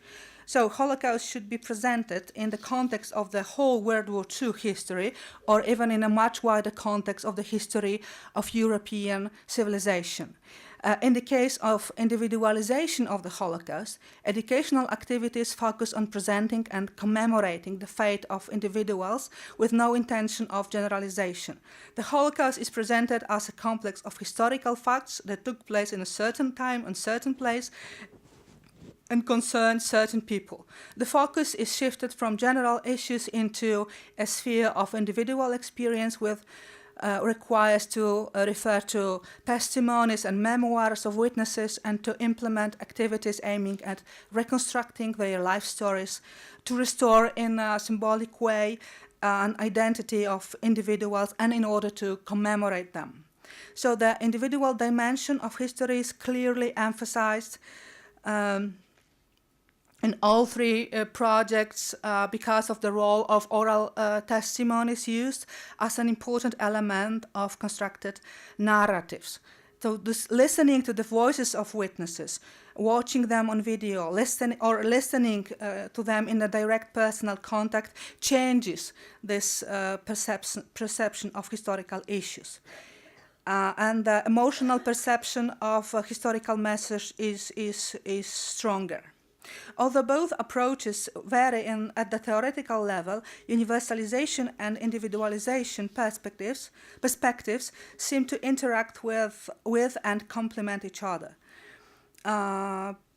So Holocaust should be presented in the context of the whole World War II history, or even in a much wider context of the history of European civilization. In the case of individualization of the Holocaust, educational activities focus on presenting and commemorating the fate of individuals with no intention of generalization. The Holocaust is presented as a complex of historical facts that took place in a certain time and certain place and concern certain people. The focus is shifted from general issues into a sphere of individual experience with requires to refer to testimonies and memoirs of witnesses and to implement activities aiming at reconstructing their life stories, to restore in a symbolic way an identity of individuals and in order to commemorate them. So the individual dimension of history is clearly emphasized in all three projects because of the role of oral testimonies used as an important element of constructed narratives. So this listening to the voices of witnesses, watching them on video, listening to them in a direct personal contact changes this perception of historical issues. And the emotional perception of a historical message is stronger. Although both approaches vary at the theoretical level, universalization and individualization perspectives seem to interact with and complement each other.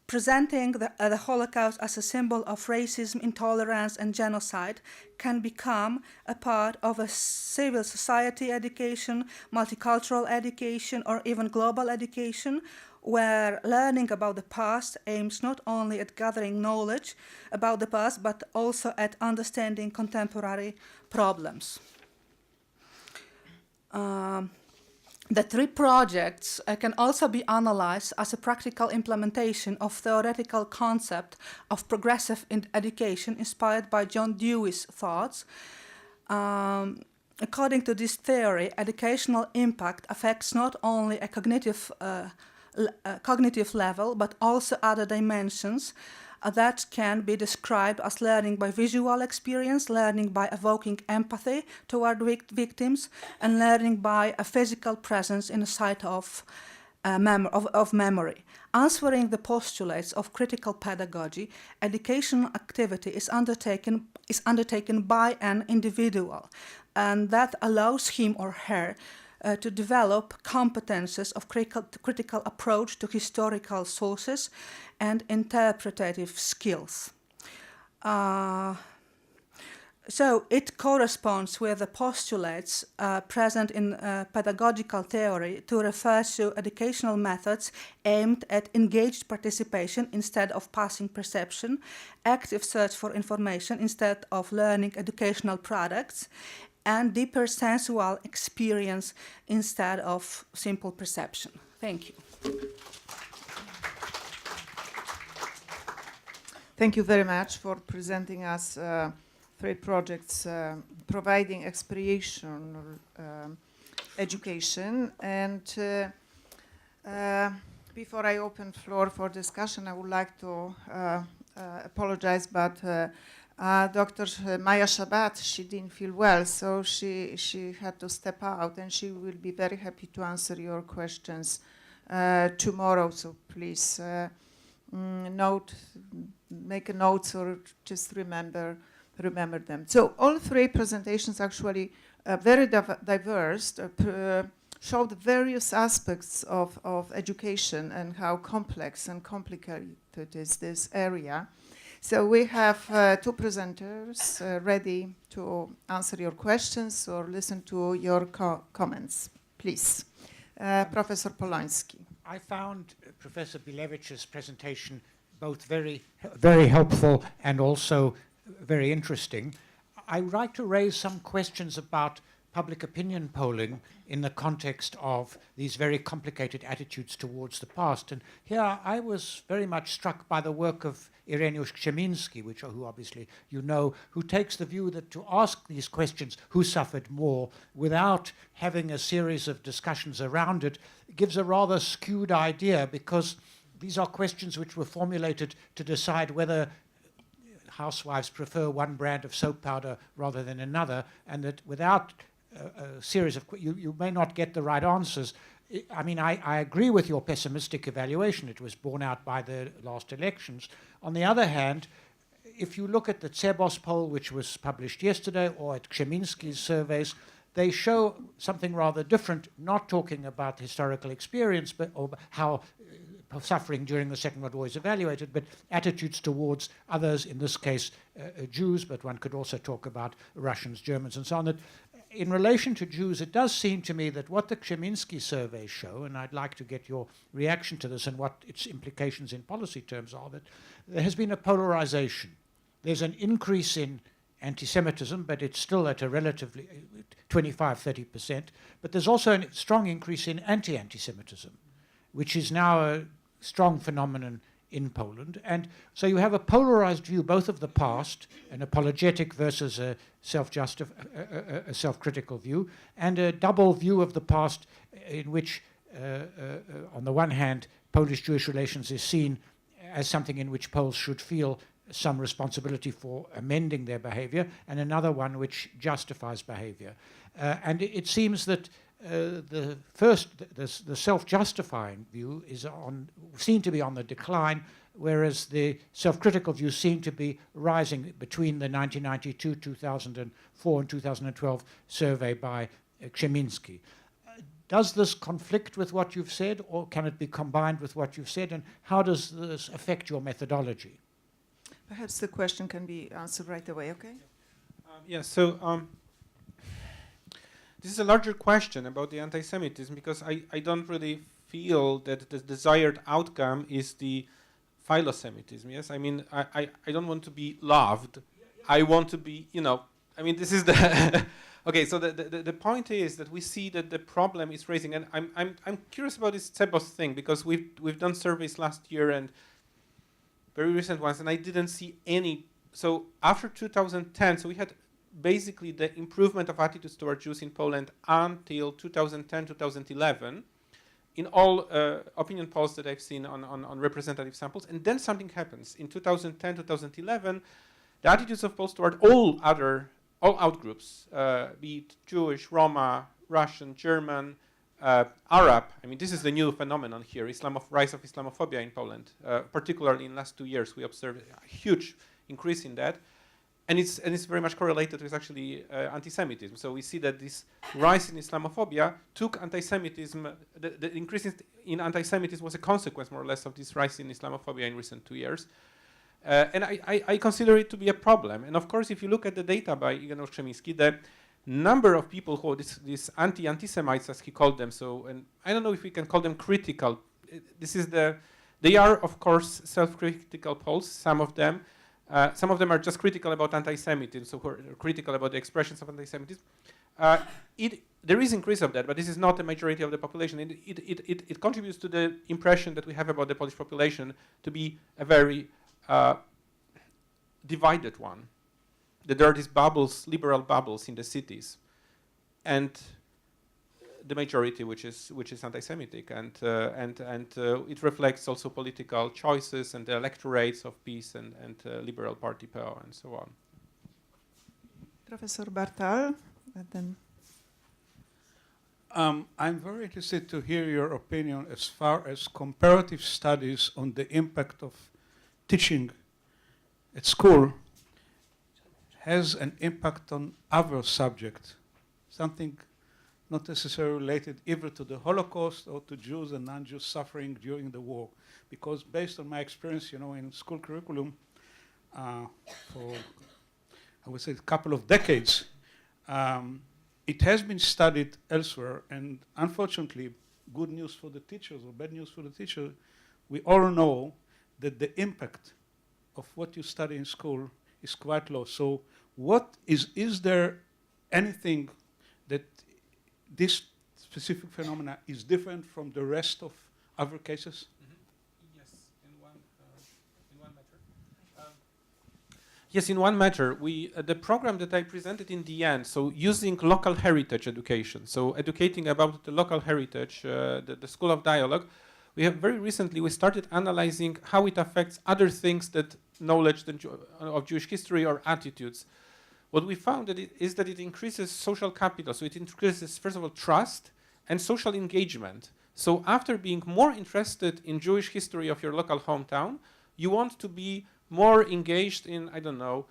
Presenting the Holocaust as a symbol of racism, intolerance, and genocide can become a part of a civil society education, multicultural education, or even global education, where learning about the past aims not only at gathering knowledge about the past, but also at understanding contemporary problems. The three projects can also be analyzed as a practical implementation of theoretical concept of progressive education inspired by John Dewey's thoughts. According to this theory, educational impact affects not only a cognitive level, but also other dimensions that can be described as learning by visual experience, learning by evoking empathy toward victims, and learning by a physical presence in a site of memory. Answering the postulates of critical pedagogy, educational activity is undertaken by an individual, and that allows him or her to develop competences of critical approach to historical sources and interpretative skills. So it corresponds with the postulates present in pedagogical theory to refer to educational methods aimed at engaged participation instead of passive perception, active search for information instead of learning educational products, and deeper sensual experience instead of simple perception. Thank you. Thank you very much for presenting us three projects providing experiential education. And before I open floor for discussion, I would like to apologize, but Dr. Maya Shabat, she didn't feel well, so she had to step out, and she will be very happy to answer your questions tomorrow. So please make a note or just remember them. So all three presentations actually very diverse, showed various aspects of education and how complex and complicated is this area. So we have two presenters ready to answer your questions or listen to your comments. Please, Professor Polański. I found Professor Bilevich's presentation both very, very helpful and also very interesting. I would like to raise some questions about public opinion polling in the context of these very complicated attitudes towards the past. And here I was very much struck by the work of Ireneusz Krzemiński, who obviously you know, who takes the view that to ask these questions, who suffered more, without having a series of discussions around it, gives a rather skewed idea, because these are questions which were formulated to decide whether housewives prefer one brand of soap powder rather than another, and that without a series of you may not get the right answers. I mean, I agree with your pessimistic evaluation. It was borne out by the last elections. On the other hand, if you look at the Tsebos poll, which was published yesterday, or at Krzemiński's surveys, they show something rather different, not talking about historical experience, but or how suffering during the Second World War is evaluated, but attitudes towards others, in this case Jews, but one could also talk about Russians, Germans, and so on. That in relation to Jews, it does seem to me that what the Krzemiński surveys show, and I'd like to get your reaction to this and what its implications in policy terms are, that there has been a polarization. There's an increase in anti-Semitism, but it's still at a relatively 25-30%, but there's also a strong increase in anti-Semitism, which is now a strong phenomenon in Poland. And so you have a polarized view both of the past, an apologetic versus a self-critical view, and a double view of the past in which, on the one hand, Polish-Jewish relations is seen as something in which Poles should feel some responsibility for amending their behavior, and another one which justifies behavior. And it seems that the self-justifying view is seen to be on the decline, whereas the self-critical views seem to be rising between the 1992, 2004 and 2012 survey by Krzemiński. Does this conflict with what you've said, or can it be combined with what you've said, and how does this affect your methodology? Perhaps the question can be answered right away, okay? This is a larger question about the anti-Semitism, because I don't really feel that the desired outcome is the philo-Semitism. Yes, I mean, I don't want to be loved. I want to be, you know, I mean, this is the okay. So the point is that we see that the problem is raising, and I'm curious about this Cebos thing, because we've done surveys last year and very recent ones, and I didn't see any. So after 2010, so we had basically the improvement of attitudes toward Jews in Poland until 2010, 2011, in all opinion polls that I've seen on representative samples. And then something happens. In 2010, 2011, the attitudes of Poles toward all outgroups, be it Jewish, Roma, Russian, German, Arab. I mean, this is the new phenomenon here, rise of Islamophobia in Poland. Particularly in the last 2 years, we observed a huge increase in that. And it's very much correlated with actually anti-Semitism. So we see that this rise in Islamophobia took anti-Semitism, the increase in anti-Semitism was a consequence more or less of this rise in Islamophobia in recent 2 years. And I consider it to be a problem. And of course, if you look at the data by Igor Krzemiński, the number of people who these anti-Semites, as he called them, so, and I don't know if we can call them critical. They are, of course, self-critical Poles, some of them. Some of them are just critical about anti-Semitism, so who are critical about the expressions of anti-Semitism. There is increase of that, but this is not the majority of the population. It contributes to the impression that we have about the Polish population to be a very divided one. That there are these bubbles, liberal bubbles in the cities, and the majority which is anti-Semitic, and it reflects also political choices and the electorates of PiS and Liberal Party PO and so on. Professor Bartal, and then. I'm very interested to hear your opinion as far as comparative studies on the impact of teaching at school has an impact on other subjects, something not necessarily related either to the Holocaust or to Jews and non-Jews suffering during the war. Because based on my experience, you know, in school curriculum for, I would say, a couple of decades, it has been studied elsewhere, and unfortunately, good news for the teachers or bad news for the teacher, we all know that the impact of what you study in school is quite low. So what is there anything that this specific phenomena is different from the rest of other cases? Mm-hmm. Yes, in one matter. Yes, in one matter, the program that I presented in the end, so using local heritage education, so educating about the local heritage, the School of Dialogue, we have very recently, we started analyzing how it affects other things that knowledge of Jewish history or attitudes. What we found is that it increases social capital. So it increases, first of all, trust and social engagement. So after being more interested in Jewish history of your local hometown, you want to be more engaged in, I don't know,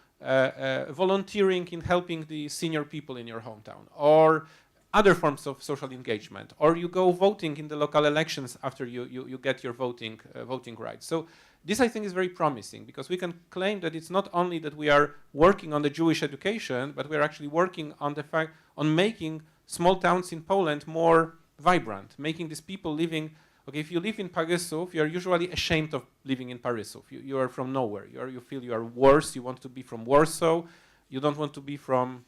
volunteering in helping the senior people in your hometown, or other forms of social engagement, or you go voting in the local elections after you get your voting rights. So this, I think, is very promising, because we can claim that it's not only that we are working on the Jewish education, but we're actually working on the fact on making small towns in Poland more vibrant, making these people living. Okay, if you live in Paryżów, you are usually ashamed of living in Paryżów. You are from nowhere. You feel you are worse. You want to be from Warsaw. You don't want to be from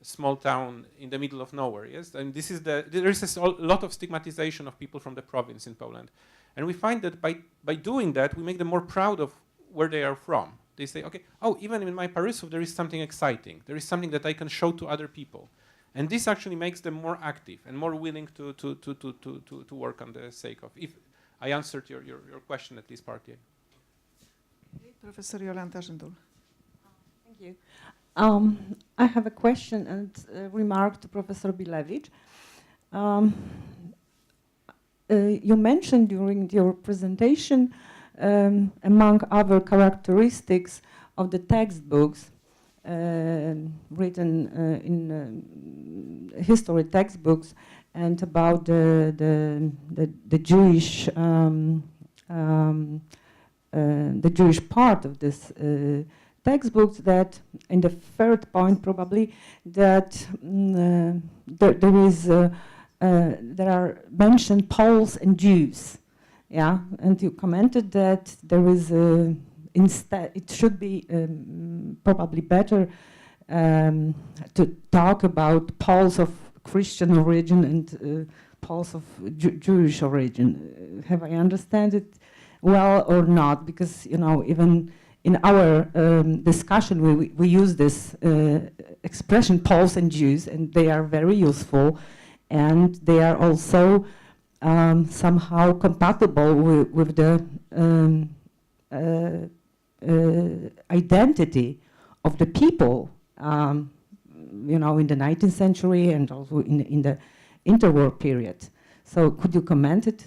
a small town in the middle of nowhere. Yes, and this is there is a lot of stigmatization of people from the province in Poland. And we find that by doing that, we make them more proud of where they are from. They say, okay, oh, even in my Paryżów, there is something exciting. There is something that I can show to other people. And this actually makes them more active and more willing to work on the sake of. If I answered your question, at least partly. Professor Jolanta Żindul. Thank you. I have a question and a remark to Professor Bilewicz. You mentioned during your presentation, among other characteristics of the textbooks written in history textbooks, and about the Jewish part of this textbooks, that in the third point probably that there is there are mentioned Poles and Jews. Yeah, and you commented that there is instead it should be probably better to talk about Poles of Christian origin and Poles of Jewish origin. Have I understand it well or not? Because even in our discussion we use this expression Poles and Jews, and they are very useful, and they are also somehow compatible with the identity of the people, in the 19th century and also in the interwar period. So could you comment it?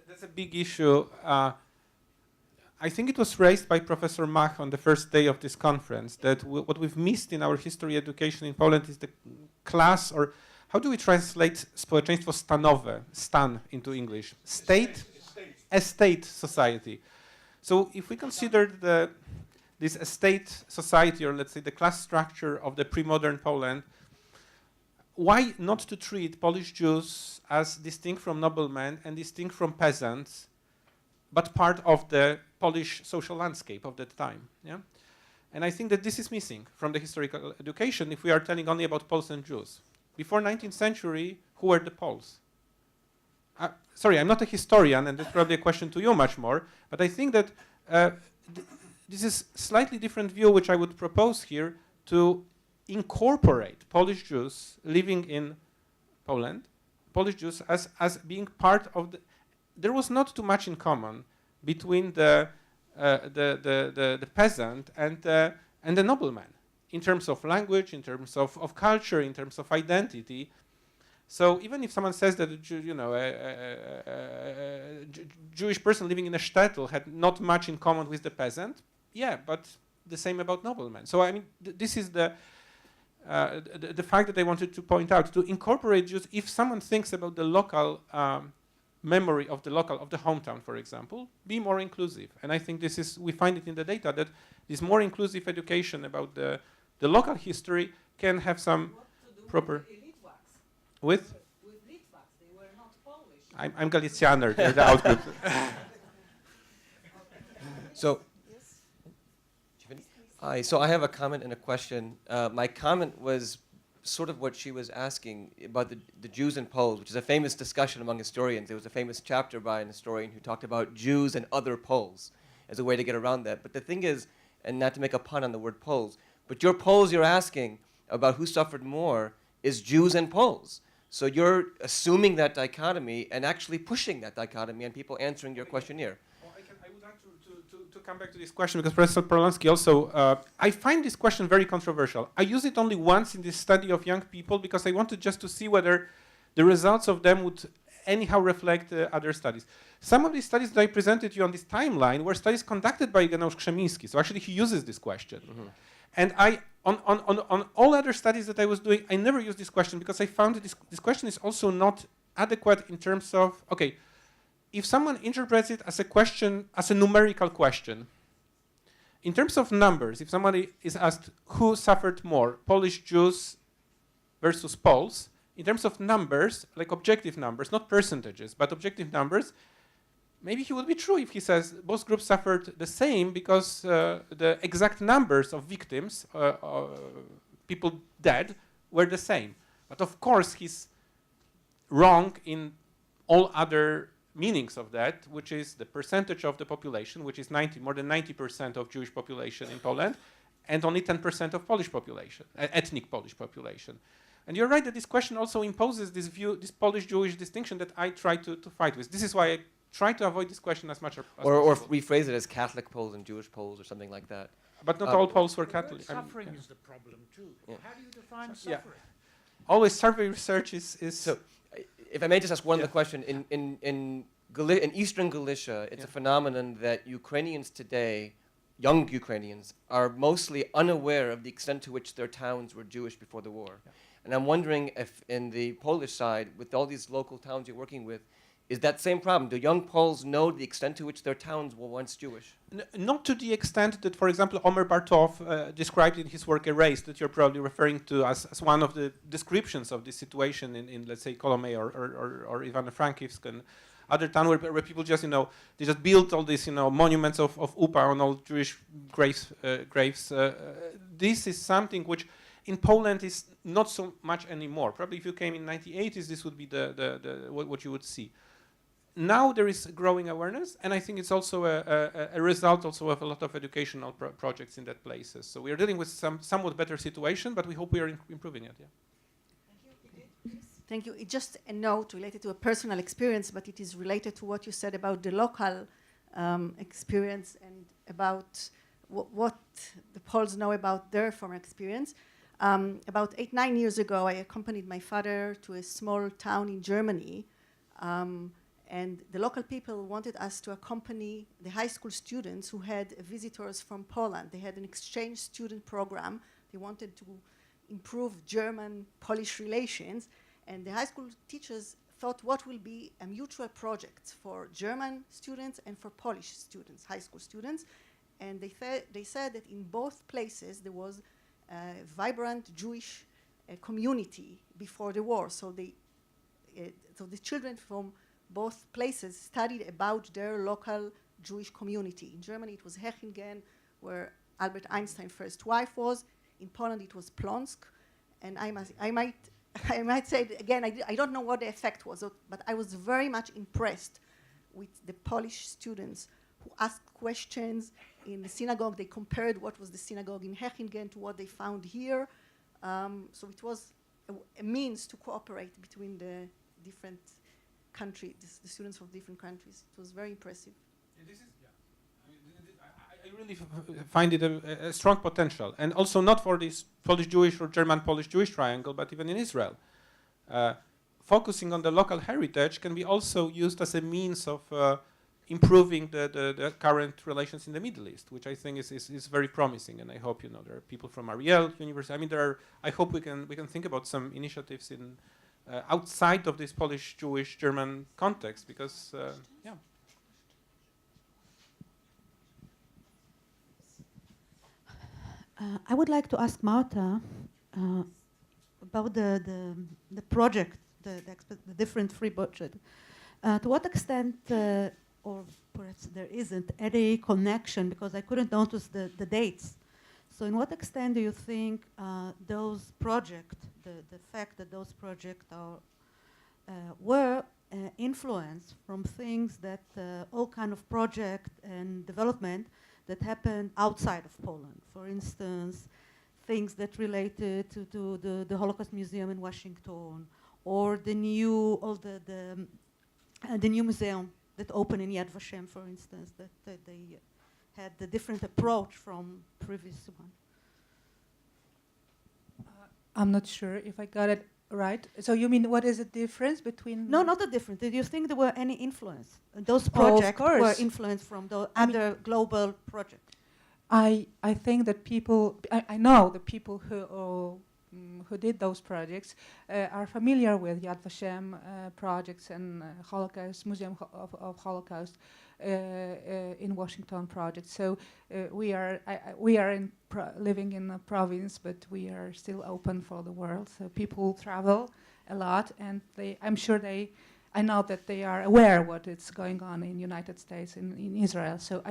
That's a big issue. I think it was raised by Professor Mach on the first day of this conference, that what we've missed in our history education in Poland is the class, or how do we translate społeczeństwo stanowe, stan, into English? Estate society. So if we consider this estate society, or let's say the class structure of the pre-modern Poland, why not to treat Polish Jews as distinct from noblemen and distinct from peasants, but part of the Polish social landscape of that time? Yeah? And I think that this is missing from the historical education if we are telling only about Poles and Jews. Before 19th century, who were the Poles? Sorry, I'm not a historian, and that's probably a question to you much more, but I think that this is a slightly different view which I would propose here, to incorporate Polish Jews living in Poland, Polish Jews as being part of the... There was not too much in common between the peasant and the nobleman, in terms of language, in terms of culture, in terms of identity. So even if someone says that a Jewish person living in a shtetl had not much in common with the peasant, yeah, but the same about noblemen. So I mean, this is the fact that I wanted to point out, to incorporate Jews. If someone thinks about the local memory of the hometown, for example, be more inclusive. And I think we find it in the data that this more inclusive education about the local history can have some proper... With Litvaks, they were not Polish. I'm Galicianer, they're the outgroup. So, so I have a comment and a question. My comment was sort of what she was asking about the Jews and Poles, which is a famous discussion among historians. There was a famous chapter by an historian who talked about Jews and other Poles as a way to get around that. But the thing is, and not to make a pun on the word Poles, but your Poles you're asking about who suffered more is Jews and Poles. So you're assuming that dichotomy and actually pushing that dichotomy and people answering your questionnaire. Well, I would like to come back to this question, because Professor Polonsky also, I find this question very controversial. I use it only once in this study of young people because I wanted just to see whether the results of them would anyhow reflect other studies. Some of these studies that I presented you on this timeline were studies conducted by Ireneusz Krzemiński, so actually he uses this question. Mm-hmm. And on all other studies that I was doing, I never used this question because I found that this question is also not adequate in terms of, okay, if someone interprets it as a question, as a numerical question, in terms of numbers, if somebody is asked who suffered more, Polish Jews versus Poles, in terms of numbers, like objective numbers, not percentages, but objective numbers, maybe he would be true if he says both groups suffered the same because the exact numbers of victims, people dead, were the same. But of course, he's wrong in all other meanings of that, which is the percentage of the population, which is more than 90% of Jewish population in Poland, and only 10% of Polish population, ethnic Polish population. And you're right that this question also imposes this view, this Polish-Jewish distinction that I try to fight with. This is why I try to avoid this question as much as possible. Or rephrase it as Catholic Poles and Jewish Poles or something like that. But not all Poles were Catholic. Suffering is the problem too. Yeah. How do you define suffering? Yeah. Always survey research is... So, if I may just ask one other question. In Eastern Galicia, it's a phenomenon that Ukrainians today, young Ukrainians, are mostly unaware of the extent to which their towns were Jewish before the war. Yeah. And I'm wondering if in the Polish side, with all these local towns you're working with, is that same problem. Do young Poles know the extent to which their towns were once Jewish? Not to the extent that, for example, Omer Bartov described in his work Erased, that you're probably referring to as one of the descriptions of this situation in let's say, Kolomey or Ivano-Frankivsk and other town where people just, they just built all these, monuments of Upa on all Jewish graves. This is something which in Poland is not so much anymore. Probably if you came in 1980s, this would be what you would see. Now there is growing awareness, and I think it's also a result also of a lot of educational projects in that places. So we are dealing with somewhat better situation, but we hope we are improving it. Yeah. Thank you. It's just a note related to a personal experience, but it is related to what you said about the local experience and about what the Poles know about their former experience. About 8-9 years ago, I accompanied my father to a small town in Germany. And the local people wanted us to accompany the high school students who had visitors from Poland. They had an exchange student program. They wanted to improve German-Polish relations. And the high school teachers thought what will be a mutual project for German students and for Polish students, high school students. And they said that in both places there was a vibrant Jewish community before the war. So the children from both places studied about their local Jewish community. In Germany, it was Hechingen, where Albert Einstein's first wife was. In Poland, it was Plonsk. And I might say that again, I don't know what the effect was, but I was very much impressed with the Polish students who asked questions in the synagogue. They compared what was the synagogue in Hechingen to what they found here. So it was a means to cooperate between the different countries, the students from different countries. It was very impressive. I really find it a strong potential, and also not for this Polish-Jewish or German-Polish-Jewish triangle, but even in Israel. Focusing on the local heritage can be also used as a means of improving the current relations in the Middle East, which I think is very promising. And I hope there are people from Ariel University. I mean, I hope we can think about some initiatives in outside of this Polish-Jewish-German context, because yeah. I would like to ask Marta about the project, the different free budget. To what extent, or perhaps there isn't, any connection, because I couldn't notice the dates. So in what extent do you think those projects, the fact that those projects were influenced from things that all kind of project and development that happened outside of Poland? For instance, things that related to the Holocaust Museum in Washington, or the new museum that opened in Yad Vashem, for instance, that they had a different approach from previous one. I'm not sure if I got it right. So you mean what is the difference between? No, not the difference. Did you think there were any influence? Those projects were influenced from the other global projects. I think that people, I know the people who did those projects are familiar with Yad Vashem projects and Holocaust Museum of Holocaust in Washington project. So we are living in a province, but we are still open for the world. So people travel a lot, and I know that they are aware what is going on in United States, in Israel. So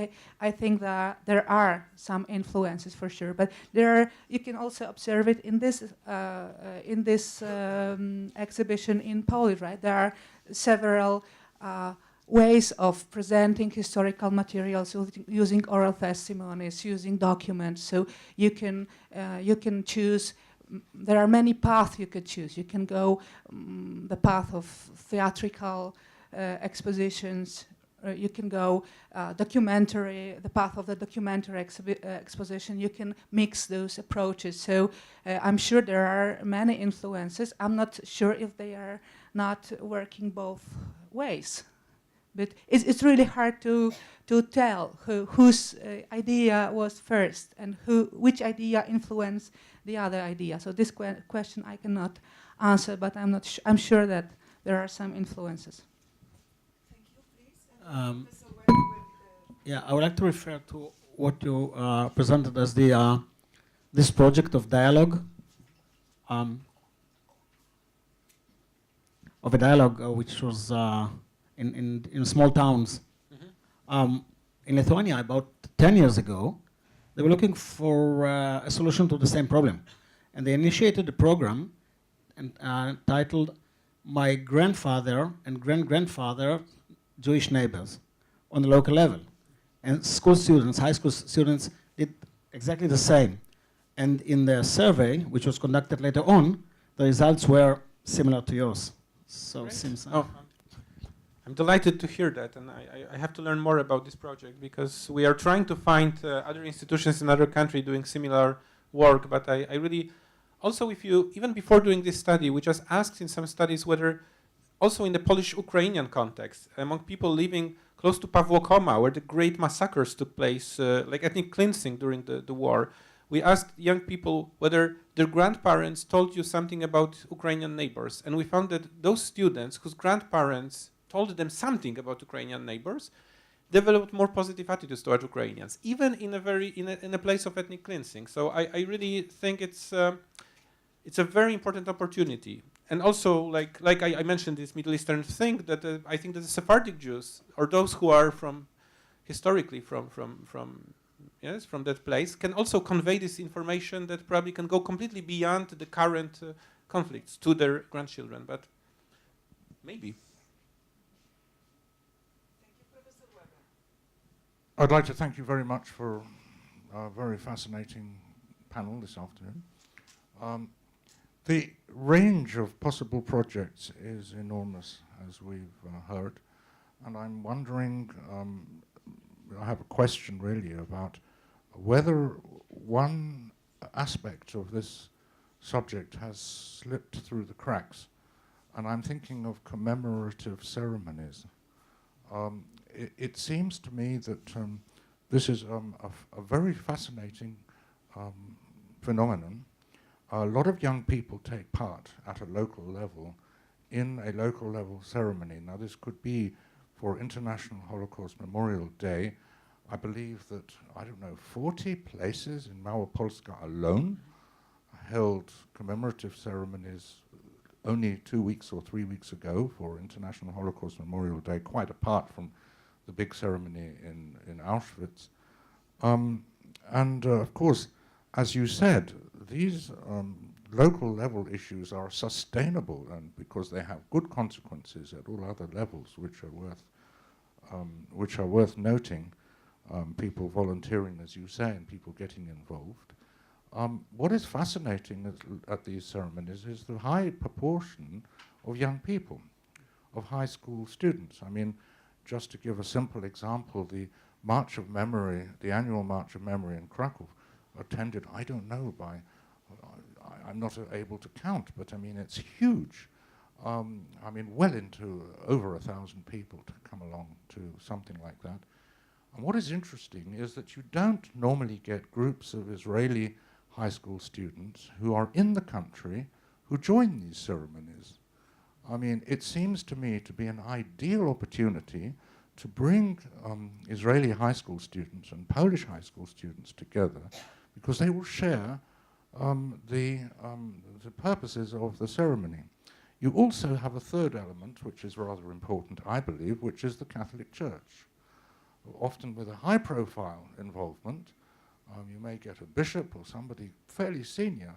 I think that there are some influences for sure, but you can also observe it in this exhibition in Poland, right? There are several ways of presenting historical materials using oral testimonies, using documents. So you can choose. There are many paths you could choose. You can go the path of theatrical expositions. You can go the path of the documentary exposition. You can mix those approaches. So I'm sure there are many influences. I'm not sure if they are not working both ways. But it's really hard to tell whose idea was first and which idea influenced the other idea. So this question I cannot answer, but I'm sure that there are some influences. Yeah, I would like to refer to what you presented as the this project of dialogue, which was in small towns. In Lithuania, about 10 years ago, they were looking for a solution to the same problem, and they initiated a program titled "My Grandfather and Great-Grandfather Jewish Neighbors" on the local level. And school students, high school students, did exactly the same. And in their survey, which was conducted later on, the results were similar to yours. So it seems. I'm delighted to hear that, and I have to learn more about this project because we are trying to find other institutions in other countries doing similar work. But I really, also if you, even before doing this study, we just asked in some studies whether also in the Polish-Ukrainian context, among people living close to Pawłokoma, where the great massacres took place, like ethnic cleansing during the war, we asked young people whether their grandparents told you something about Ukrainian neighbors. And we found that those students whose grandparents told them something about Ukrainian neighbors developed more positive attitudes toward Ukrainians, even in a place of ethnic cleansing. So I really think it's a very important opportunity. And also, like I mentioned, this Middle Eastern thing, that I think that the Sephardic Jews, or those who are historically from that place, can also convey this information that probably can go completely beyond the current conflicts to their grandchildren. But maybe. I'd like to thank you very much for a very fascinating panel this afternoon. The range of possible projects is enormous, as we've heard, and I'm wondering, I have a question really about whether one aspect of this subject has slipped through the cracks, and I'm thinking of commemorative ceremonies. It seems to me that this is a very fascinating phenomenon. A lot of young people take part at a local level in a local level ceremony. Now this could be for International Holocaust Memorial Day. I believe that, 40 places in Małopolska alone held commemorative ceremonies only 2 weeks or 3 weeks ago for International Holocaust Memorial Day, quite apart from the big ceremony in Auschwitz. And of course, as you said, these local level issues are sustainable, and because they have good consequences at all other levels, which are worth noting. People volunteering, as you say, and people getting involved. What is fascinating at these ceremonies is the high proportion of young people, of high school students. I mean, just to give a simple example, the March of Memory, the annual March of Memory in Krakow, attended, I don't know, by, I'm not able to count, but I mean, it's huge. I mean, well into over 1,000 people to come along to something like that. And what is interesting is that you don't normally get groups of Israeli high school students who are in the country who join these ceremonies. I mean, it seems to me to be an ideal opportunity to bring Israeli high school students and Polish high school students together, because they will share the purposes of the ceremony. You also have a third element, which is rather important, I believe, which is the Catholic Church. Often with a high-profile involvement, you may get a bishop or somebody fairly senior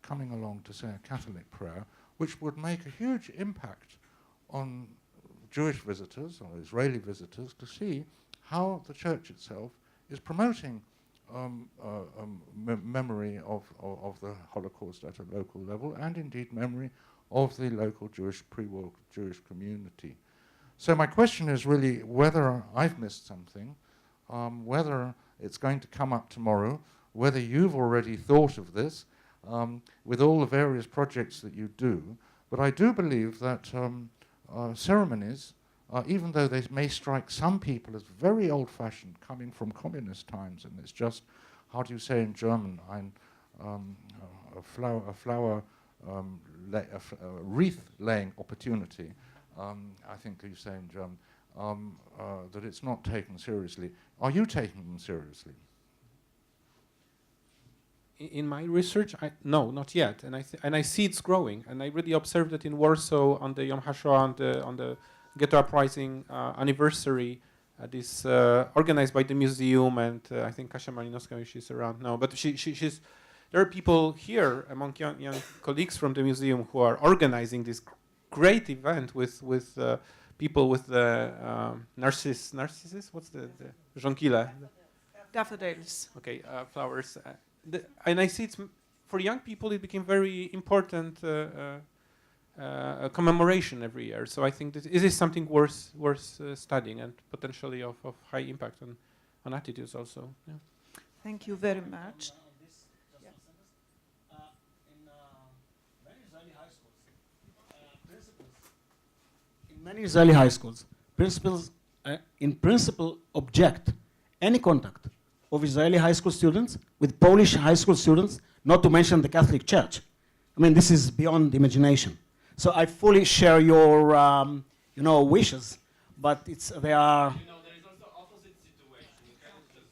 coming along to say a Catholic prayer, which would make a huge impact on Jewish visitors or Israeli visitors to see how the church itself is promoting memory of the Holocaust at a local level, and indeed memory of the local Jewish pre-war Jewish community. So my question is really whether I've missed something, whether it's going to come up tomorrow, whether you've already thought of this with all the various projects that you do. But I do believe that ceremonies, even though they may strike some people as very old-fashioned, coming from communist times, and it's just, how do you say in German, a wreath-laying opportunity, I think you say in German, that it's not taken seriously. Are you taking them seriously? In my research, no, not yet, and I see it's growing, and I really observed it in Warsaw on the Yom HaShoah, on the Ghetto Uprising anniversary. This organized by the museum, and I think Kasia Malinowska, she's around now, but she's. There are people here among young colleagues from the museum who are organizing this great event with people with the narcissus. What's the jonquille? Daffodils. Okay, flowers. And I see it's for young people. It became very important commemoration every year. So I think that it is something worth studying and potentially of high impact on attitudes also. Yeah. Thank you very much. In many Israeli high schools, principals in principle object any contact of Israeli high school students with Polish high school students, not to mention the Catholic Church. I mean, this is beyond imagination. So I fully share your, wishes, but they are. There is also opposite situation. You can just,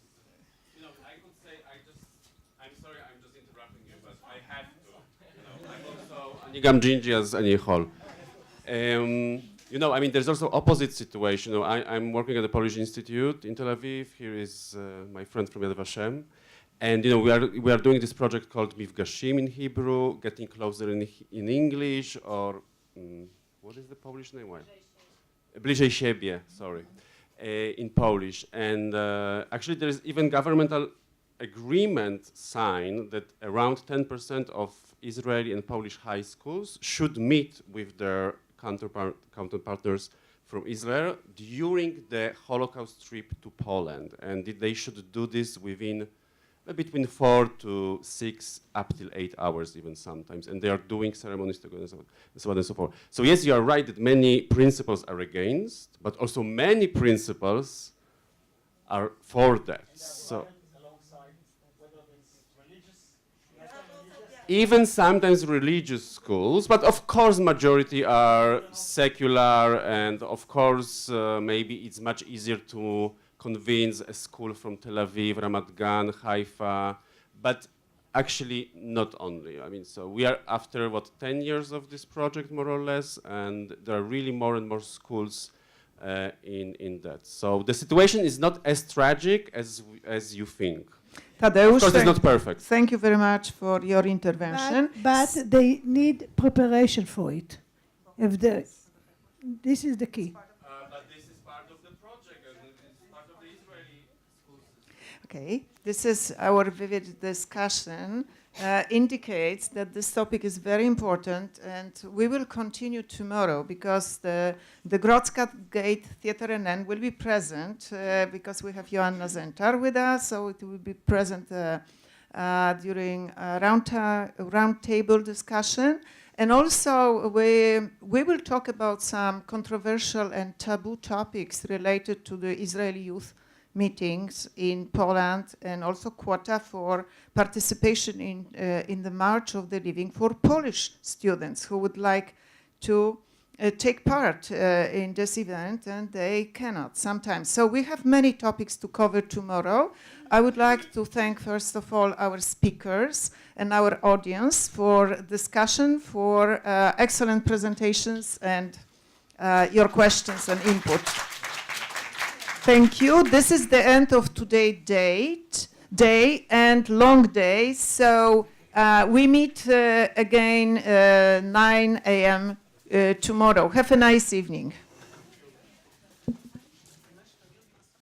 I could say, I'm sorry, I'm just interrupting you, but I have to. I'm also Anigam Gingias Anihol. There's also opposite situation. I'm working at the Polish Institute in Tel Aviv. Here is my friend from Yad Vashem. And we are doing this project called Mifgashim in Hebrew, getting closer in English, or what is the Polish name? Bliżej siebie, sorry, in Polish. And actually there is even governmental agreement signed that around 10% of Israeli and Polish high schools should meet with their counterpartners from Israel during the Holocaust trip to Poland. And they should do this within between 4 to 6, up till 8 hours even sometimes. And they are doing ceremonies together and so on and so forth. So yes, you are right that many principles are against, but also many principles are for that. So even sometimes religious schools, but of course majority are secular, and of course maybe it's much easier to convince a school from Tel Aviv, Ramat Gan, Haifa, but actually not only. So we are after 10 years of this project more or less, and there are really more and more schools in that. So the situation is not as tragic as you think. Tadeusz, of course, it's not perfect. Thank you very much for your intervention. But they need preparation for it. This is the key. But this is part of the project, and it's part of the Israeli school system. Okay, this is our vivid discussion. Indicates that this topic is very important, and we will continue tomorrow because the Grodzka Gate Theatre NN will be present because we have Joanna Zentar with us, so it will be present during a round table discussion. And also we will talk about some controversial and taboo topics related to the Israeli youth meetings in Poland, and also quota for participation in the March of the Living for Polish students who would like to take part in this event, and they cannot sometimes. So we have many topics to cover tomorrow. I would like to thank first of all our speakers and our audience for discussion, for excellent presentations, and your questions and input. Thank you. This is the end of today's day and long day. So we meet again 9 a.m. Tomorrow. Have a nice evening.